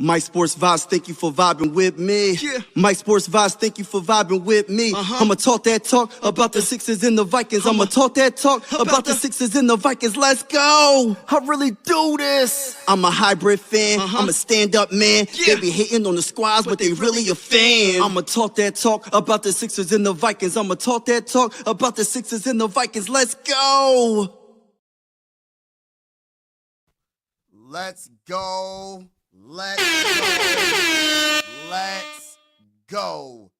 Mike Sports Vibes, thank you for vibing with me. Yeah. Mike Sports Vibes, thank you for vibing with me. I'ma talk that talk about the Sixers and the Vikings. I'ma talk that talk about the Sixers and the Vikings. Let's go. I really do this. I'm a hybrid fan. I'm a stand-up man. Yeah. They be hating on the squads, but they really a fan. I'ma talk that talk about the Sixers and the Vikings. I'ma talk that talk about the Sixers and the Vikings. Let's go. Let's go. Let's go. Let's go.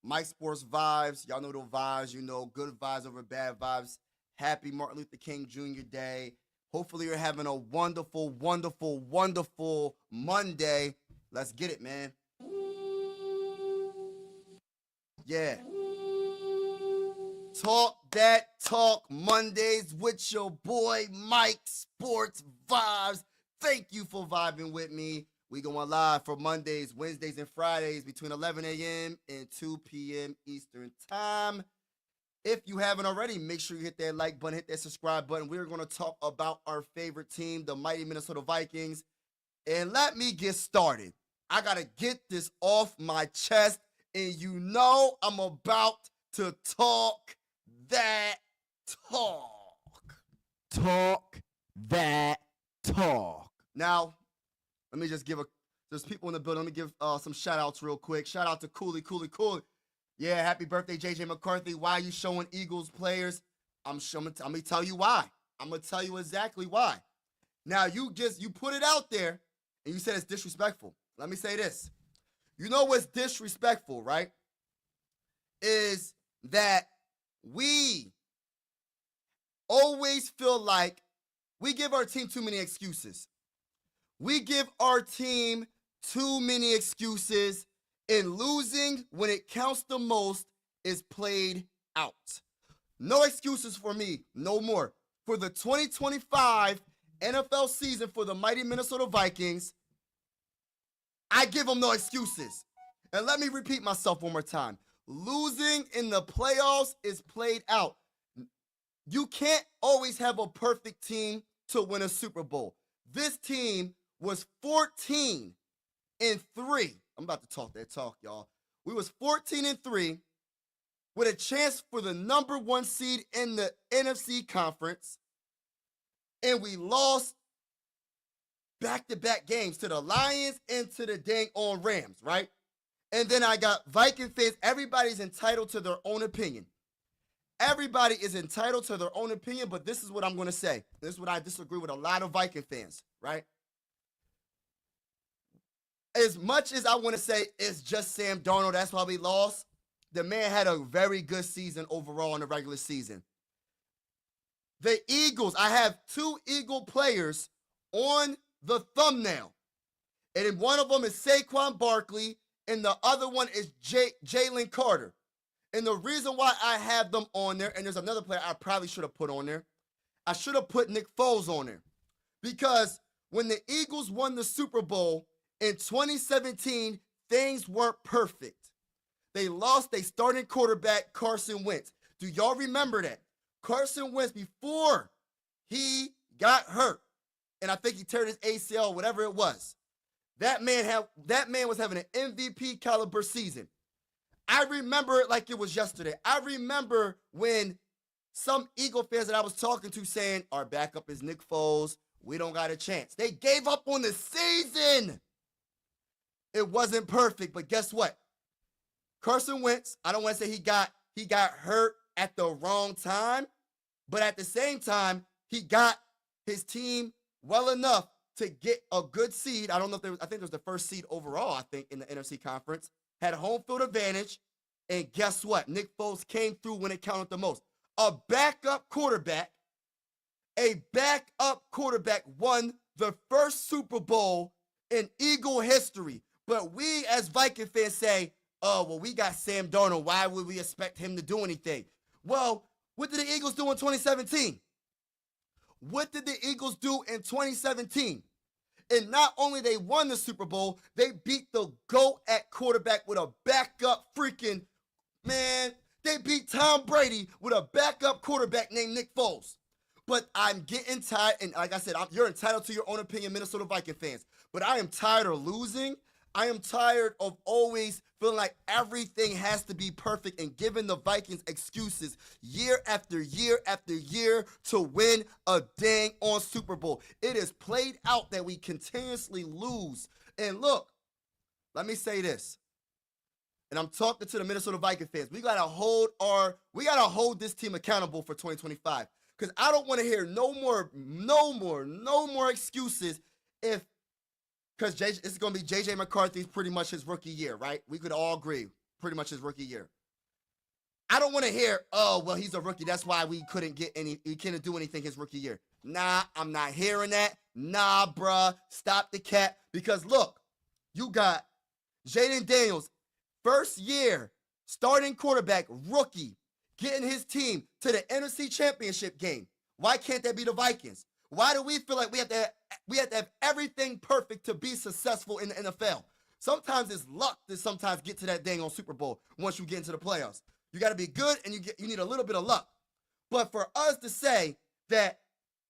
Mike Sports Vibes. Y'all know the vibes. You know, good vibes over bad vibes. Happy Martin Luther King Jr. Day. Hopefully you're having a wonderful, wonderful, wonderful Monday. Let's get it, man. Yeah. Talk that talk Mondays with your boy Mike Sports Vibes. Thank you for vibing with me. We going live for Mondays, Wednesdays, and Fridays between 11 a.m. and 2 p.m. Eastern Time. If you haven't already, make sure you hit that like button, hit that subscribe button. We're going to talk about our favorite team, the mighty Minnesota Vikings. And let me get started. I got to get this off my chest. And you know I'm about to talk that talk. Talk that talk. Now, let me just there's people in the building. Let me give some shout outs real quick. Shout out to Cooley. Yeah, happy birthday, JJ McCarthy. Why are you showing Eagles players? I'm going to tell you why. I'm going to tell you exactly why. Now, you put it out there, and you said it's disrespectful. Let me say this. You know what's disrespectful, right? Is that we always feel like we give our team too many excuses. We give our team too many excuses, and losing when it counts the most is played out. No excuses for me, no more. For the 2025 NFL season for the mighty Minnesota Vikings, I give them no excuses. And let me repeat myself one more time. Losing in the playoffs is played out. You can't always have a perfect team to win a Super Bowl. This team was 14-3. I'm about to talk that talk, y'all. We was 14-3 with a chance for the number one seed in the NFC conference. And we lost back-to-back games to the Lions and to the dang on Rams, right? And then I got Viking fans. Everybody's entitled to their own opinion. Everybody is entitled to their own opinion, but this is what I'm going to say. This is what I disagree with a lot of Viking fans, right? As much as I want to say it's just Sam Darnold, that's why we lost, the man had a very good season overall in the regular season. The Eagles, I have two Eagle players on the thumbnail. And one of them is Saquon Barkley, and the other one is Jalen Carter. And the reason why I have them on there, and there's another player I probably should have put on there, I should have put Nick Foles on there. Because when the Eagles won the Super Bowl in 2017, things weren't perfect. They lost their starting quarterback, Carson Wentz. Do y'all remember that? Carson Wentz, before he got hurt, and I think he teared his ACL, whatever it was, that man was having an MVP caliber season. I remember it like it was yesterday. I remember when some Eagle fans that I was talking to saying, our backup is Nick Foles. We don't got a chance. They gave up on the season. It wasn't perfect, but guess what? Carson Wentz, I don't want to say he got hurt at the wrong time, but at the same time, he got his team well enough to get a good seed. I don't know if I think it was the first seed overall, I think, in the NFC conference. Had home field advantage, and guess what? Nick Foles came through when it counted the most. A backup quarterback won the first Super Bowl in Eagle history. But we as Viking fans say, oh, well, we got Sam Darnold. Why would we expect him to do anything? Well, what did the Eagles do in 2017? What did the Eagles do in 2017? And not only they won the Super Bowl, they beat the GOAT at quarterback with a backup freaking, man, they beat Tom Brady with a backup quarterback named Nick Foles. But I'm getting tired, and like I said, you're entitled to your own opinion, Minnesota Viking fans. but I am tired of losing. I am tired of always feeling like everything has to be perfect and giving the Vikings excuses year after year after year to win a dang on Super Bowl. It is played out that we continuously lose. And look, let me say this. And I'm talking to the Minnesota Viking fans. We gotta hold this team accountable for 2025. Because I don't want to hear no more excuses because it's going to be J.J. McCarthy's pretty much his rookie year, right? We could all agree, pretty much his rookie year. I don't want to hear, oh, well, he's a rookie. That's why we couldn't do anything his rookie year. Nah, I'm not hearing that. Nah, bruh, stop the cat. Because look, you got Jaden Daniels, first year, starting quarterback, rookie, getting his team to the NFC Championship game. Why can't that be the Vikings? Why do we feel like we have to have everything perfect to be successful in the NFL? Sometimes it's luck to sometimes get to that dang on Super Bowl once you get into the playoffs. You got to be good and you need a little bit of luck. But for us to say that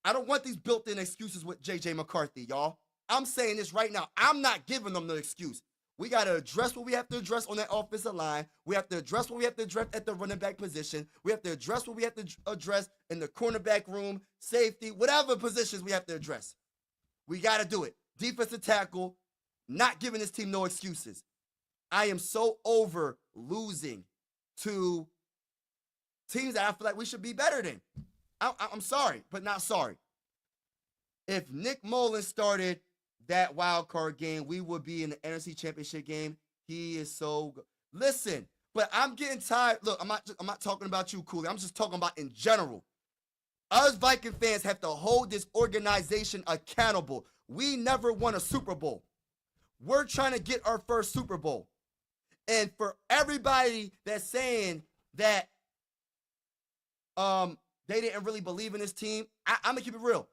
I don't want these built-in excuses with J.J. McCarthy, y'all. I'm saying this right now. I'm not giving them the excuse. We got to address what we have to address on that offensive line. We have to address what we have to address at the running back position. We have to address what we have to address in the cornerback room, safety, whatever positions we have to address. We got to do it. Defensive tackle, not giving this team no excuses. I am so over losing to teams that I feel like we should be better than. I'm sorry, but not sorry. If Nick Mullins started that wild card game, we would be in the NFC Championship game. He is so good. Listen, but I'm getting tired. Look, I'm not talking about you, Cooley. I'm just talking about in general. Us Viking fans have to hold this organization accountable. We never won a Super Bowl. We're trying to get our first Super Bowl. And for everybody that's saying that they didn't really believe in this team, I'm going to keep it real.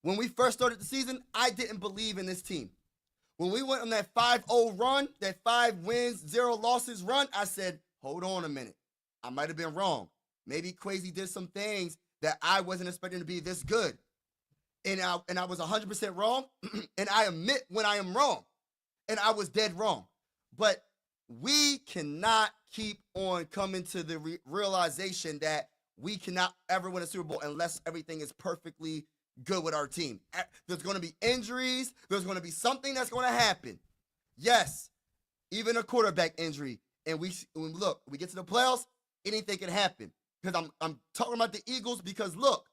When we first started the season, I didn't believe in this team. When we went on that 5-0 run, that 5 wins, 0 losses run, I said, hold on a minute. I might have been wrong. Maybe Kwesi did some things that I wasn't expecting to be this good. And I was 100% wrong, and I admit when I am wrong. And I was dead wrong. But we cannot keep on coming to the realization that we cannot ever win a Super Bowl unless everything is perfectly good with our team. There's going to be injuries. There's going to be something that's going to happen. Yes, even a quarterback injury. And we get to the playoffs, anything can happen. Because I'm talking about the Eagles because, look,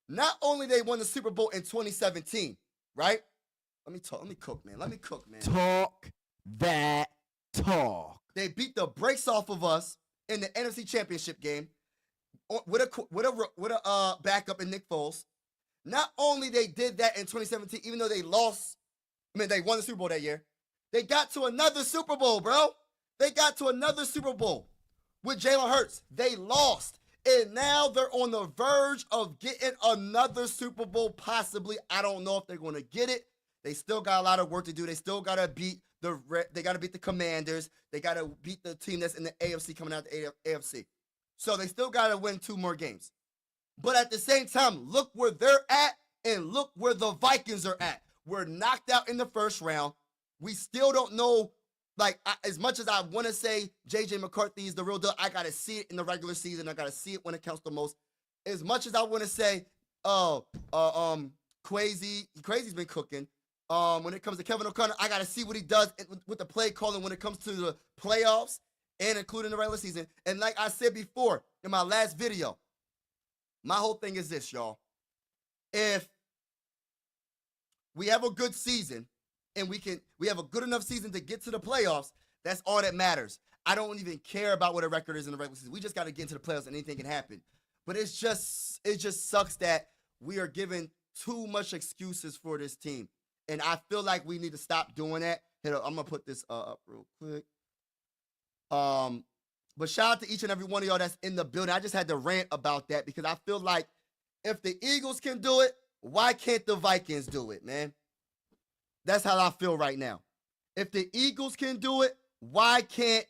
not only they won the Super Bowl in 2017, right? Let me cook, man. Talk that talk. They beat the brakes off of us in the NFC Championship game with a backup in Nick Foles. Not only they did that in 2017, even though they lost, they won the Super Bowl that year. They got to another Super Bowl, bro. They got to another Super Bowl with Jalen Hurts. They lost. And now they're on the verge of getting another Super Bowl, possibly. I don't know if they're going to get it. They still got a lot of work to do. They still got to beat the Commanders. They got to beat the team that's in the AFC coming out the AFC. So they still got to win 2 more games. But at the same time, look where they're at and look where the Vikings are at. We're knocked out in the first round. We still don't know, as much as I want to say J.J. McCarthy is the real deal, I got to see it in the regular season. I got to see it when it counts the most. As much as I want to say, Kwesi's been cooking. When it comes to Kevin O'Connor, I got to see what he does with the play calling when it comes to the playoffs and including the regular season. And like I said before in my last video, my whole thing is this, y'all. If we have a good season and we have a good enough season to get to the playoffs, that's all that matters. I don't even care about what a record is in the regular season. We just got to get into the playoffs and anything can happen. But it just sucks that we are giving too much excuses for this team. And I feel like we need to stop doing that. I'm going to put this up real quick. But shout out to each and every one of y'all that's in the building. I just had to rant about that because I feel like if the Eagles can do it, why can't the Vikings do it, man? That's how I feel right now. If the Eagles can do it, why can't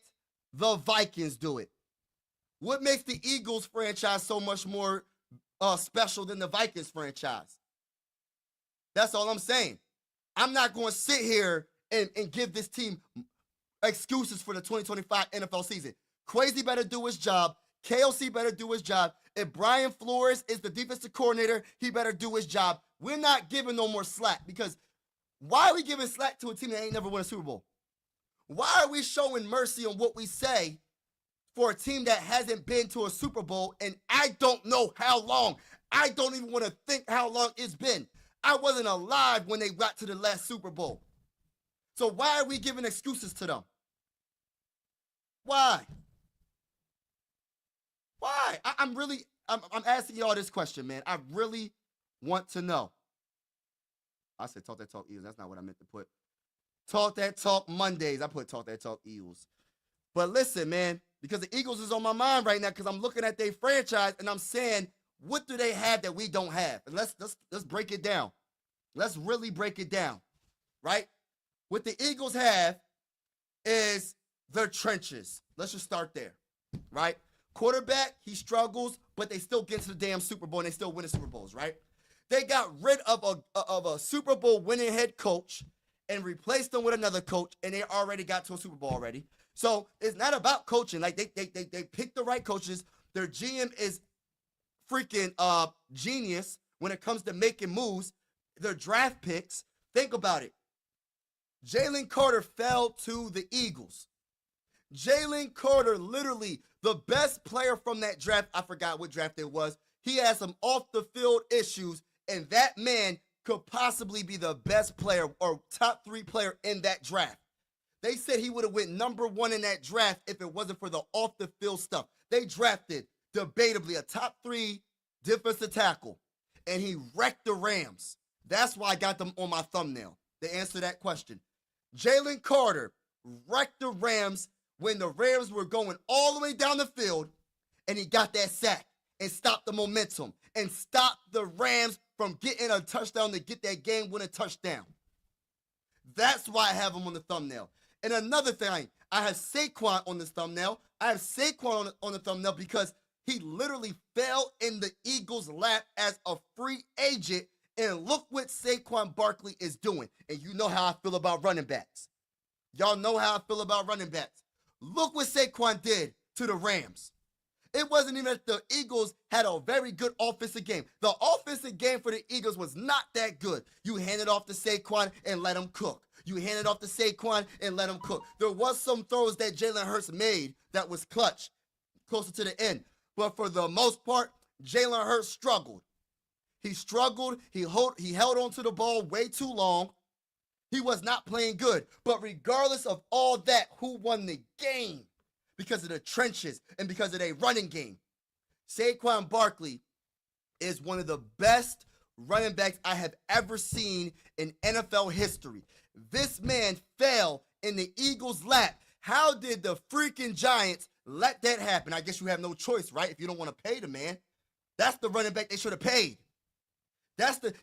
the Vikings do it? What makes the Eagles franchise so much more special than the Vikings franchise? That's all I'm saying. I'm not going to sit here and give this team excuses for the 2025 NFL season. Crazy better do his job. KLC better do his job. If Brian Flores is the defensive coordinator, he better do his job. We're not giving no more slack, because why are we giving slack to a team that ain't never won a Super Bowl? Why are we showing mercy on what we say for a team that hasn't been to a Super Bowl, and I don't know how long? I don't even want to think how long it's been. I wasn't alive when they got to the last Super Bowl. So why are we giving excuses to them? Why? Why? I'm asking y'all this question, man. I really want to know. I said Talk That Talk Eagles. That's not what I meant to put. Talk That Talk Mondays. I put Talk That Talk Eagles. But listen, man, because the Eagles is on my mind right now, because I'm looking at their franchise and I'm saying, what do they have that we don't have? And let's break it down. Let's really break it down, right? What the Eagles have is their trenches. Let's just start there, right? Quarterback, he struggles, but they still get to the damn Super Bowl and they still win the Super Bowls, right? They got rid of a Super Bowl winning head coach and replaced them with another coach, and they already got to a Super Bowl already. So it's not about coaching. Like they picked the right coaches. Their GM is freaking genius when it comes to making moves. Their draft picks. Think about it. Jalen Carter fell to the Eagles. Jalen Carter, literally the best player from that draft. I forgot what draft it was. He had some off the field issues, and that man could possibly be the best player or top 3 player in that draft. They said he would have went number 1 in that draft if it wasn't for the off the field stuff. They drafted, debatably, a top 3 defensive tackle, and he wrecked the Rams. That's why I got them on my thumbnail to answer that question. Jalen Carter wrecked the Rams when the Rams were going all the way down the field, and he got that sack and stopped the momentum and stopped the Rams from getting a touchdown to get that game-winning touchdown. That's why I have him on the thumbnail. And another thing, I have Saquon on this thumbnail. I have Saquon on the thumbnail because he literally fell in the Eagles' lap as a free agent, and look what Saquon Barkley is doing. And you know how I feel about running backs. Y'all know how I feel about running backs. Look what Saquon did to the Rams. It wasn't even that the Eagles had a very good offensive game. The offensive game for the Eagles was not that good. You hand it off to Saquon and let him cook. You hand it off to Saquon and let him cook. There was some throws that Jalen Hurts made that was clutch, closer to the end. But for the most part, Jalen Hurts struggled. He struggled. He held on to the ball way too long. He was not playing good. But regardless of all that, who won the game? Because of the trenches and because of their running game. Saquon Barkley is one of the best running backs I have ever seen in NFL history. This man fell in the Eagles' lap. How did the freaking Giants let that happen? I guess you have no choice, right? If you don't want to pay the man. That's the running back they should have paid.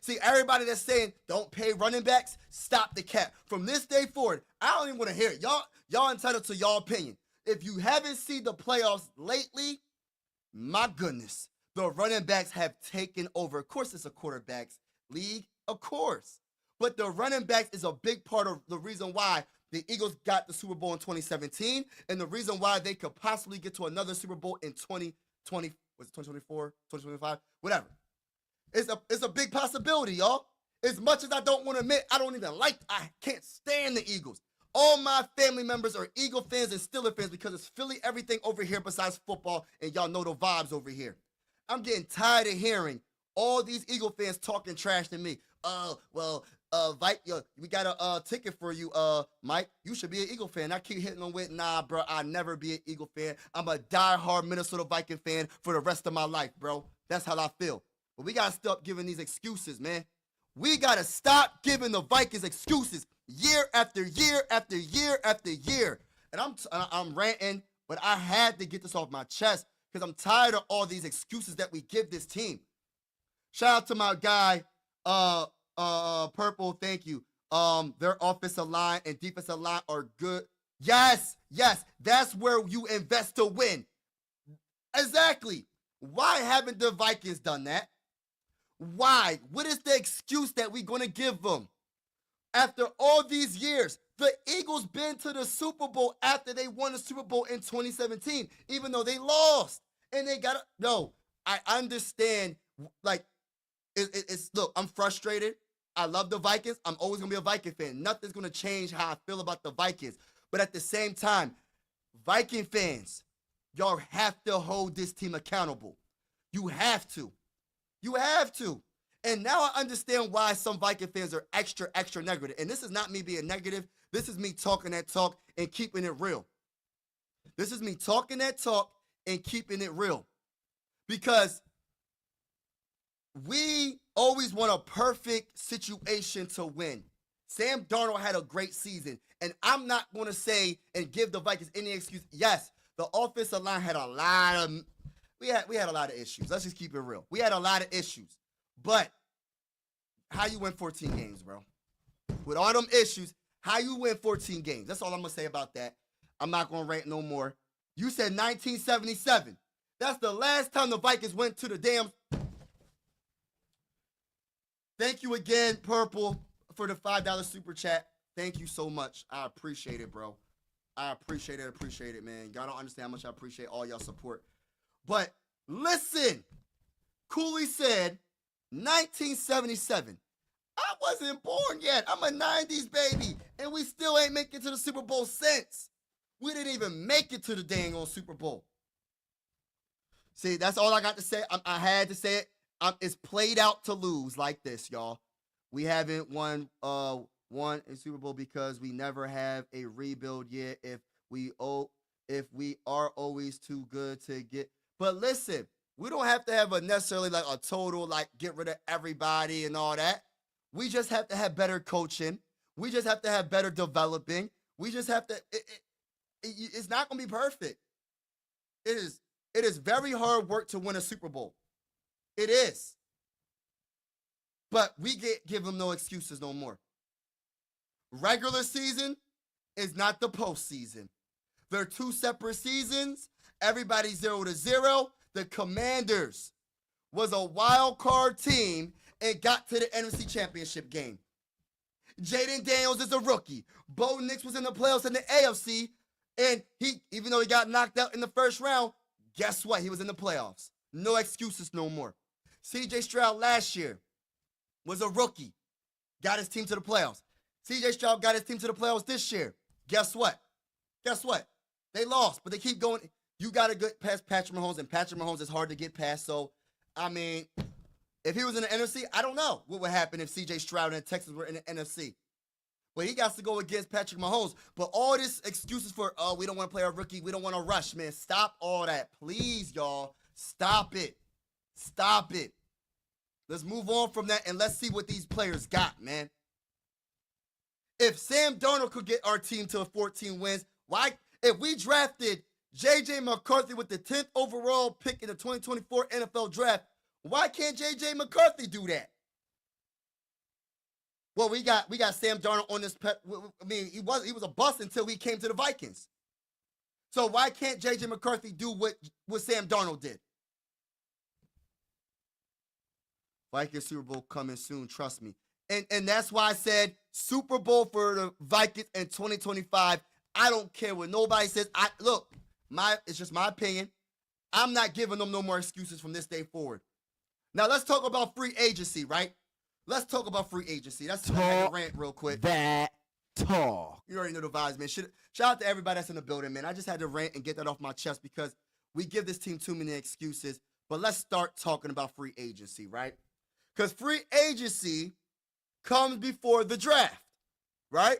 See, everybody that's saying don't pay running backs, stop the cap. From this day forward, I don't even want to hear it. Y'all entitled to y'all opinion. If you haven't seen the playoffs lately, my goodness, the running backs have taken over. Of course, it's a quarterback's league, of course. But the running backs is a big part of the reason why the Eagles got the Super Bowl in 2017 and the reason why they could possibly get to another Super Bowl in 2020, was it 2024, 2025, whatever. It's a big possibility, y'all. As much as I don't want to admit, I can't stand the Eagles. All my family members are Eagle fans and Steeler fans because it's Philly everything over here besides football, and y'all know the vibes over here. I'm getting tired of hearing all these Eagle fans talking trash to me. We got a ticket for you, Mike. You should be an Eagle fan. I keep hitting them with, nah, bro, I'll never be an Eagle fan. I'm a diehard Minnesota Viking fan for the rest of my life, bro. That's how I feel. But we got to stop giving these excuses, man. We got to stop giving the Vikings excuses year after year after year after year. And I'm ranting, but I had to get this off my chest because I'm tired of all these excuses that we give this team. Shout out to my guy, Purple, thank you. Their offensive line and defensive line are good. Yes, that's where you invest to win. Exactly. Why haven't the Vikings done that? Why? What is the excuse that we're going to give them? after all these years, the Eagles been to the Super Bowl after they won the Super Bowl in 2017, even though they lost. And they got to, no, I understand, like, it's, look, I'm frustrated. I love the Vikings. I'm always going to be a Viking fan. Nothing's going to change how I feel about the Vikings. But at the same time, Viking fans, y'all have to hold this team accountable. You have to. You have to. And now I understand why some Viking fans are extra, extra negative. And this is not me being negative. This is me talking that talk and keeping it real. This is me talking that talk and keeping it real. Because we always want a perfect situation to win. Sam Darnold had a great season. And I'm not going to say and give the Vikings any excuse. Yes, the offensive line had a lot of, we had a lot of issues. Let's just keep it real. We had a lot of issues. But how you win 14 games, bro? With all them issues, how you win 14 games? That's all I'm going to say about that. I'm not going to rant no more. You said 1977. That's the last time the Vikings went to the damn. Thank you again, Purple, for the $5 super chat. Thank you so much. I appreciate it, bro. I appreciate it, man. Y'all don't understand how much I appreciate all y'all support. But listen, Cooley said 1977. I wasn't born yet. I'm a 90s baby, and we still ain't make it to the Super Bowl since. We didn't even make it to the dang on Super Bowl. See, that's all I got to say. I had to say it. It's played out to lose like this, y'all. We haven't won a Super Bowl because we never have a rebuild yet. If we are always too good to get. But listen, we don't have to have a necessarily like a total like get rid of everybody and all that. We just have to have better coaching. We just have to have better developing. We just have to. It's not going to be perfect. It is very hard work to win a Super Bowl. It is. But we give them no excuses no more. Regular season is not the postseason. They're two separate seasons. Everybody's 0-0. The Commanders was a wild card team and got to the NFC Championship game. Jaden Daniels is a rookie. Bo Nix was in the playoffs in the AFC, and even though he got knocked out in the first round, guess what? He was in the playoffs. No excuses no more. CJ Stroud last year was a rookie. Got his team to the playoffs. CJ Stroud got his team to the playoffs this year. Guess what? They lost, but they keep going. You got to get past Patrick Mahomes, and Patrick Mahomes is hard to get past. So, I mean, if he was in the NFC, I don't know what would happen if CJ Stroud and Texans were in the NFC. But he got to go against Patrick Mahomes. But all this excuses for, we don't want to play our rookie. We don't want to rush, man. Stop all that. Please, y'all. Stop it. Stop it. Let's move on from that, and let's see what these players got, man. If Sam Darnold could get our team to 14 wins, why? If we drafted J.J. McCarthy with the 10th overall pick in the 2024 NFL Draft, why can't J.J. McCarthy do that? Well, we got Sam Darnold on this. I mean, he was a bust until he came to the Vikings. So why can't J.J. McCarthy do what Sam Darnold did? Vikings Super Bowl coming soon, trust me. And that's why I said Super Bowl for the Vikings in 2025. I don't care what nobody says. It's just my opinion. I'm not giving them no more excuses from this day forward. Now let's talk about free agency, right? Let's talk about free agency. That's a rant real quick. That talk. You already know the vibes, man. Shout out to everybody that's in the building, man. I just had to rant and get that off my chest because we give this team too many excuses. But let's start talking about free agency, right? Because free agency comes before the draft, right?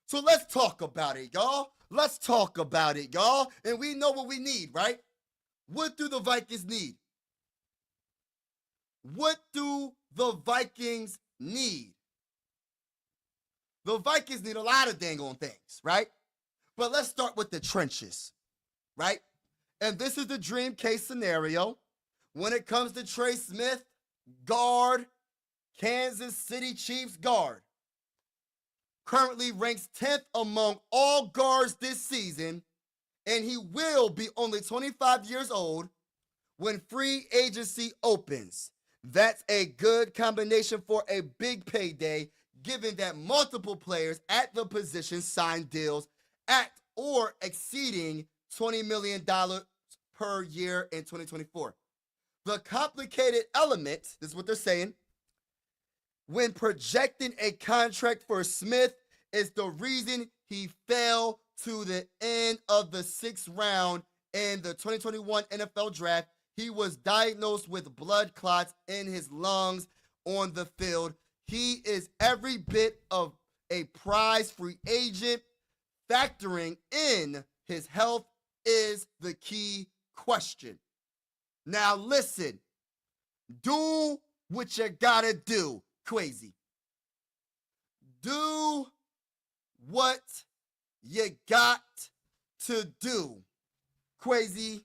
So let's talk about it, y'all. Let's talk about it, y'all. And we know what we need, right? What do the Vikings need? What do the Vikings need? The Vikings need a lot of dang on things, right? But let's start with the trenches, right? And this is the dream case scenario. When it comes to Trey Smith, guard, Kansas City Chiefs guard. Currently ranks 10th among all guards this season, and he will be only 25 years old when free agency opens. That's a good combination for a big payday. given that multiple players at the position signed deals at or exceeding $20 million per year in 2024. The complicated element, this is what they're saying, when projecting a contract for Smith is the reason he fell to the end of the 6th round in the 2021 NFL Draft. He was diagnosed with blood clots in his lungs on the field. He is every bit of a prize free agent. Factoring in his health is the key question. Now listen, do what you gotta do, Crazy. Do what you got to do, Crazy.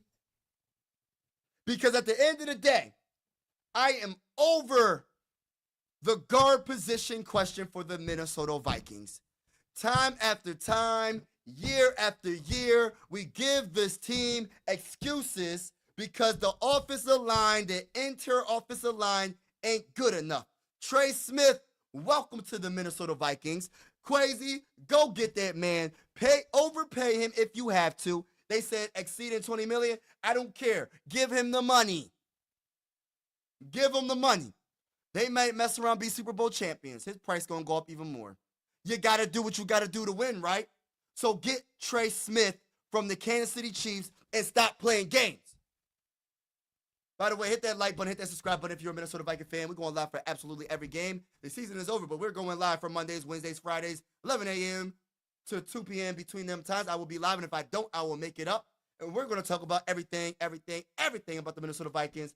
Because at the end of the day, I am over the guard position question for the Minnesota Vikings. Time after time, year after year, we give this team excuses because the offensive line, the interior offensive line ain't good enough. Trey Smith, welcome to the Minnesota Vikings. Crazy, go get that man. Overpay him if you have to. They said exceeding $20 million. I don't care. Give him the money. Give him the money. They might mess around, be Super Bowl champions. His price gonna go up even more. You gotta do what you gotta do to win, right? So get Trey Smith from the Kansas City Chiefs and stop playing games. By the way, hit that like button, hit that subscribe button if you're a Minnesota Viking fan. We're going live for absolutely every game. The season is over, but we're going live for Mondays, Wednesdays, Fridays, 11 a.m. to 2 p.m. between them times. I will be live, and if I don't, I will make it up. And we're going to talk about everything about the Minnesota Vikings.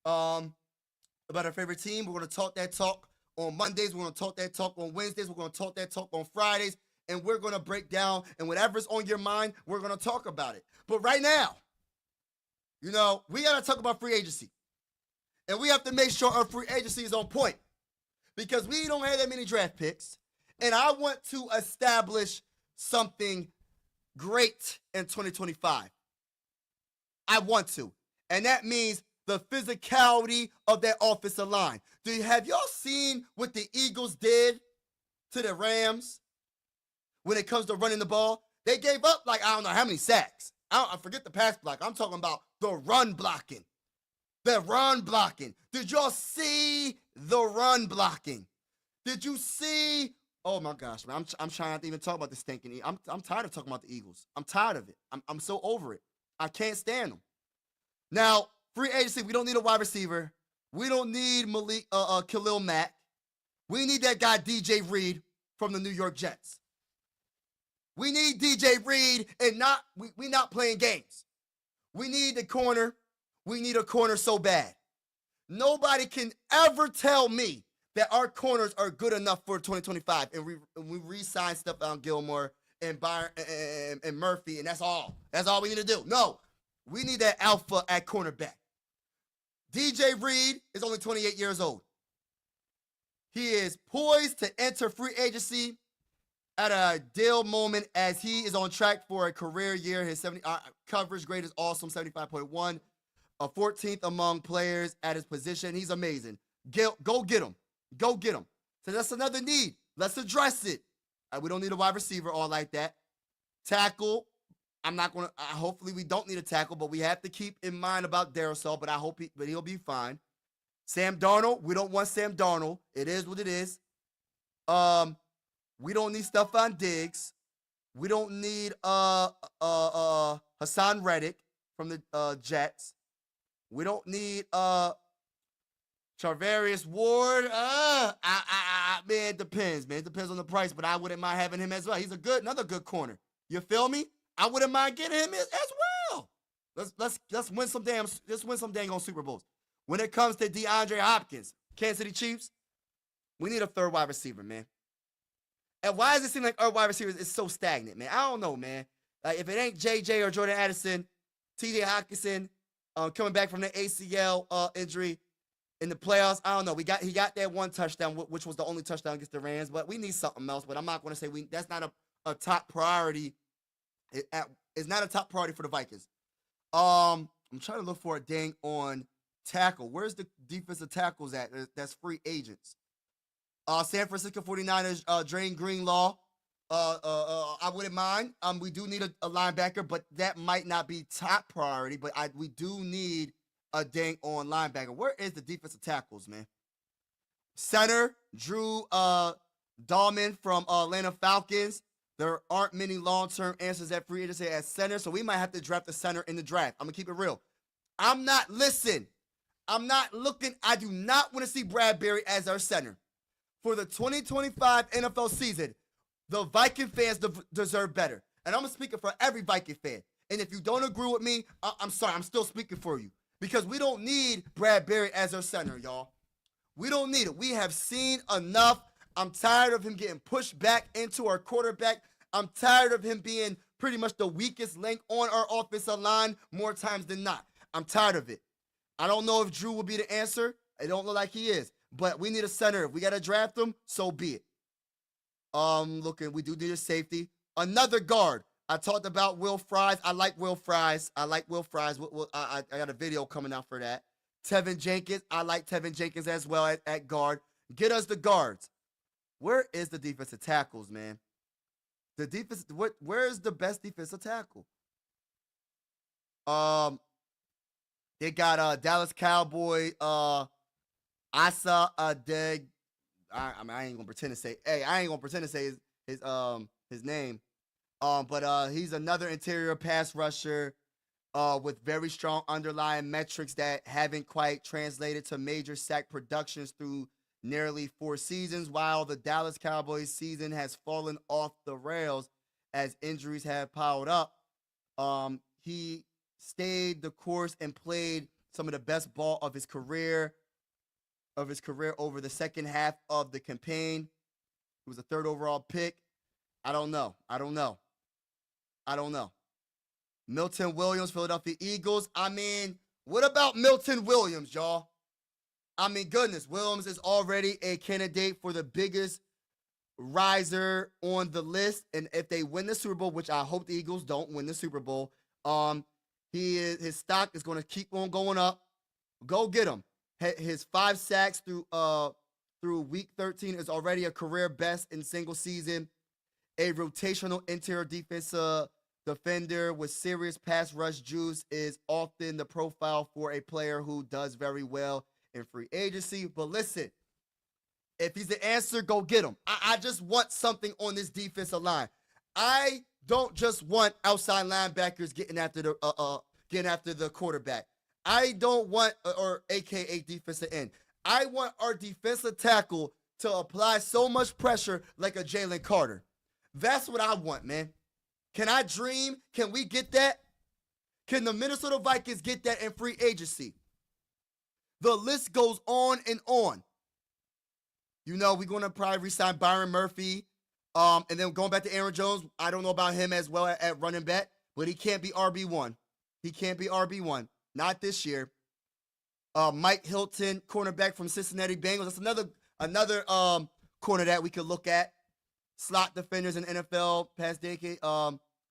About our favorite team. We're going to talk that talk on Mondays. We're going to talk that talk on Wednesdays. We're going to talk that talk on Fridays. And we're going to break down, and whatever's on your mind, we're going to talk about it. But right now, you know, we got to talk about free agency. And we have to make sure our free agency is on point. Because we don't have that many draft picks. And I want to establish something great in 2025. I want to. And that means the physicality of that offensive line. Have y'all seen what the Eagles did to the Rams when it comes to running the ball? They gave up like, I don't know how many sacks. I forget the pass block. I'm talking about the run blocking. The run blocking. Did y'all see the run blocking? Did you see? Oh my gosh, man. I'm trying not to even talk about the stinking. I'm tired of talking about the Eagles. I'm tired of it. I'm so over it. I can't stand them. Now, free agency, we don't need a wide receiver. We don't need Khalil Mack. We need that guy DJ Reed from the New York Jets. We need DJ Reed, and we not playing games. We need the corner. We need a corner so bad. Nobody can ever tell me that our corners are good enough for 2025, and we re-sign Stephon Gilmore and Byron and Murphy, and that's all. That's all we need to do. No, we need that alpha at cornerback. DJ Reed is only 28 years old. He is poised to enter free agency at an ideal moment as he is on track for a career year. His coverage grade is awesome, 75.1, a 14th among players at his position. He's amazing. Go get him. Go get him. So that's another need. Let's address it. We don't need a wide receiver all like that. Tackle. I'm not going to, hopefully we don't need a tackle, but we have to keep in mind about Darrisaw, but I hope he'll be fine. Sam Darnold. We don't want Sam Darnold. It is what it is. We don't need Stephon Diggs. We don't need Hassan Reddick from the Jets. We don't need Charvarius Ward. Man, it depends, man. It depends on the price, but I wouldn't mind having him as well. He's another good corner. You feel me? I wouldn't mind getting him as well. Let's win some dang on Super Bowls. When it comes to DeAndre Hopkins, Kansas City Chiefs, we need a third wide receiver, man. And why does it seem like our wide receivers is so stagnant, man? I don't know, man. Like, if it ain't JJ or Jordan Addison, TJ Hockenson coming back from the ACL injury in the playoffs, I don't know. He got that one touchdown, which was the only touchdown against the Rams, but we need something else. But I'm not going to say that's not a top priority. It's not a top priority for the Vikings. I'm trying to look for a dang on tackle. Where's the defensive tackles at? That's free agents. San Francisco 49ers, Drain Greenlaw. I wouldn't mind. We do need a linebacker, but that might not be top priority. But we do need a dang on linebacker. Where is the defensive tackles, man? Center, Drew Dahlman from Atlanta Falcons. There aren't many long-term answers at free agency at center, so we might have to draft a center in the draft. I'm going to keep it real. I'm not looking. I do not want to see Bradbury as our center. For the 2025 NFL season, the Viking fans deserve better. And I'm speaking for every Viking fan. And if you don't agree with me, I'm sorry. I'm still speaking for you. Because we don't need Bradbury as our center, y'all. We don't need it. We have seen enough. I'm tired of him getting pushed back into our quarterback. I'm tired of him being pretty much the weakest link on our offensive line more times than not. I'm tired of it. I don't know if Drew will be the answer. It don't look like he is. But we need a center. If we got to draft him, so be it. We do need a safety. Another guard. I talked about Will Fries. I like Will Fries. I got a video coming out for that. Tevin Jenkins. I like Tevin Jenkins as well at guard. Get us the guards. Where is the defensive tackles, man? Where is the best defensive tackle? They got Dallas Cowboy, Asa Adeg. I ain't gonna pretend to say. Hey, I ain't gonna pretend to say his name. But he's another interior pass rusher with very strong underlying metrics that haven't quite translated to major sack productions through nearly 4 seasons, while the Dallas Cowboys season has fallen off the rails as injuries have piled up. He stayed the course and played some of the best ball of his career over the second half of the campaign. He was a 3rd overall pick. I don't know. Milton Williams, Philadelphia Eagles. I mean, what about Milton Williams, y'all? I mean, goodness, Williams is already a candidate for the biggest riser on the list. And if they win the Super Bowl, which I hope the Eagles don't win the Super Bowl, his stock is going to keep on going up. Go get him. His 5 sacks through week 13 is already a career best in single season. A rotational interior defensive defender with serious pass rush juice is often the profile for a player who does very well in free agency. But listen, if he's the answer, go get him. I just want something on this defensive line. I don't just want outside linebackers getting after the quarterback. I don't want, or AKA defensive end. I want our defensive tackle to apply so much pressure like a Jalen Carter. That's what I want, man. Can I dream? Can we get that? Can the Minnesota Vikings get that in free agency? The list goes on and on. You know, we're going to probably re-sign Byron Murphy. And then going back to Aaron Jones, I don't know about him as well at running back, but he can't be RB1. He can't be RB1. Not this year. Mike Hilton, cornerback from Cincinnati Bengals. That's another corner that we could look at. Slot defenders in NFL past decade.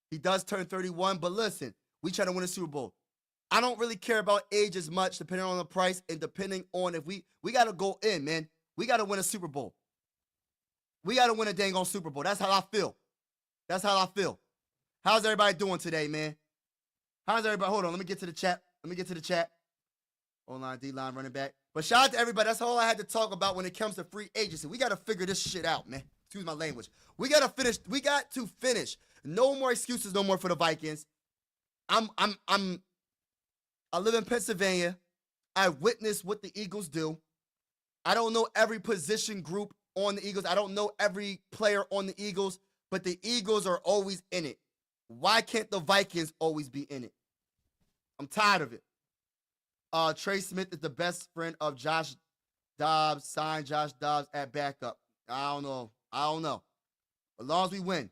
He does turn 31, but listen, we try to win a Super Bowl. I don't really care about age as much, depending on the price and depending on if we got to go in, man. We got to win a Super Bowl. We got to win a dang on Super Bowl. That's how I feel. How's everybody doing today, man? How's everybody? Hold on. Let me get to the chat. O-line, D-line, running back. But shout out to everybody. That's all I had to talk about when it comes to free agency. We got to figure this shit out, man. Excuse my language. We got to finish. No more excuses no more for the Vikings. I live in Pennsylvania. I witnessed what the Eagles do. I don't know every position group on the Eagles. I don't know every player on the Eagles, but the Eagles are always in it. Why can't the Vikings always be in it? I'm tired of it. Trey Smith is the best friend of Josh Dobbs. Sign Josh Dobbs at backup. I don't know. As long as we win.